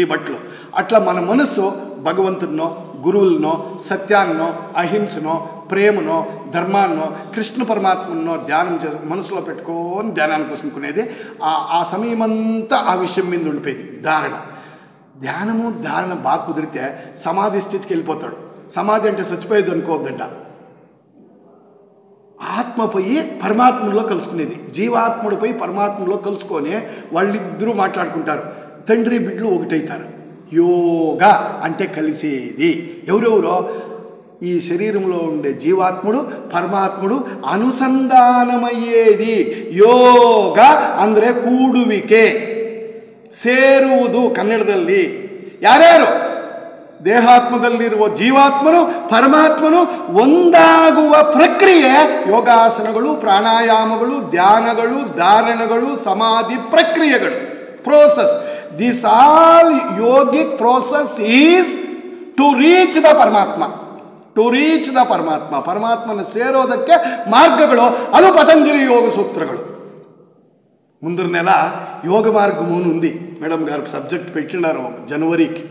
Speaker 1: ఈ బట్టలు. అట్లా మన మనస్సు భగవంతుడినో, గురువులనో, సత్యాన్నో, అహింసనో, ప్రేమనో, ధర్మాన్నో, కృష్ణ పరమాత్మనో ధ్యానం చేసి మనసులో పెట్టుకొని ధ్యానాన్ని కూర్చుకునేది. ఆ సమయమంతా ఆ విషయం మీద ఉండిపోయేది ధారణ బాగా కుదిరితే సమాధి స్థితికి వెళ్ళిపోతాడు. సమాధి అంటే చచ్చిపోయేది అనుకోవద్దంట. ఆత్మ పోయి పరమాత్మలో కలుసుకునేది, జీవాత్ముడు పోయి పరమాత్మలో కలుసుకొని వాళ్ళిద్దరూ మాట్లాడుకుంటారు. తండ్రి బిడ్డలు ఒకటవుతారు. యోగా అంటే కలిసేది. ఎవరెవరో ఈ శరీరంలో ఉండే జీవాత్ముడు పరమాత్ముడు ಅನುಸಂಧಾನಮಯ್యేది. ಯೋಗ ಅಂದರೆ ಕೂಡುವಿಕೆ, ಸೇರುವುದು ಕನ್ನಡದಲ್ಲಿ. ಯಾರ್ಯಾರು ದೇಹಾತ್ಮದಲ್ಲಿರುವ ಜೀವಾತ್ಮನು ಪರಮಾತ್ಮನು ಒಂದಾಗುವ ಪ್ರಕ್ರಿಯೆ ಯೋಗಾಸನಗಳು, ಪ್ರಾಣಾಯಾಮಗಳು, ಧ್ಯಾನಗಳು, ಧಾರಣಗಳು, ಸಮಾಧಿ ಪ್ರಕ್ರಿಯೆಗಳು. Process. This all yogic process is to reach the Paramatma. ಪರಮಾತ್ಮನ ಸೇರೋದಕ್ಕೆ ಮಾರ್ಗಗಳು. ಅದು పతంజలి ಯೋಗ సూత్రಗಳು. ముందు నెల యోగ మార్గము ఉంది. మేడం గారు సబ్జెక్ట్ పెట్టినారు జనవరికి.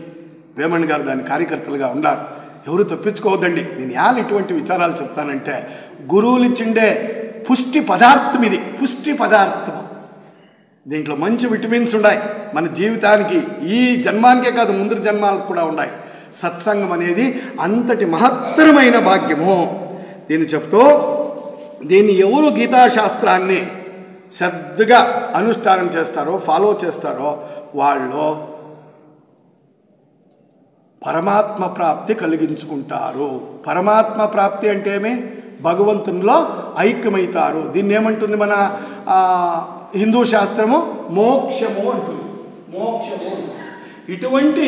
Speaker 1: వేమన్ గారు దాని కార్యకర్తలుగా ఉన్నారు. ఎవరు తప్పించుకోవద్దండి. నేను యాలు ఇటువంటి విచారాలు చెప్తానంటే గురువులు ఇచ్చిండే పుష్టి పదార్థం ఇది. పుష్టి పదార్థం. దీంట్లో మంచి విటమిన్స్ ఉన్నాయి మన జీవితానికి. ఈ జన్మానికే కాదు, ముందు జన్మాలకు కూడా ఉన్నాయి. సత్సంగం అనేది అంతటి మహత్తరమైన భాగ్యము. దీన్ని చెప్తూ దీన్ని ఎవరు గీతాశాస్త్రాన్ని శ్రద్ధగా అనుష్ఠానం చేస్తారో, ఫాలో చేస్తారో వాళ్ళు పరమాత్మ ప్రాప్తి కలిగించుకుంటారు. పరమాత్మ ప్రాప్తి అంటే ఏమి? భగవంతునిలో ఐక్యమవుతారు. దీన్ని ఏమంటుంది మన హిందూ శాస్త్రము? మోక్షము అంటుంది. మోక్షము. ఇటువంటి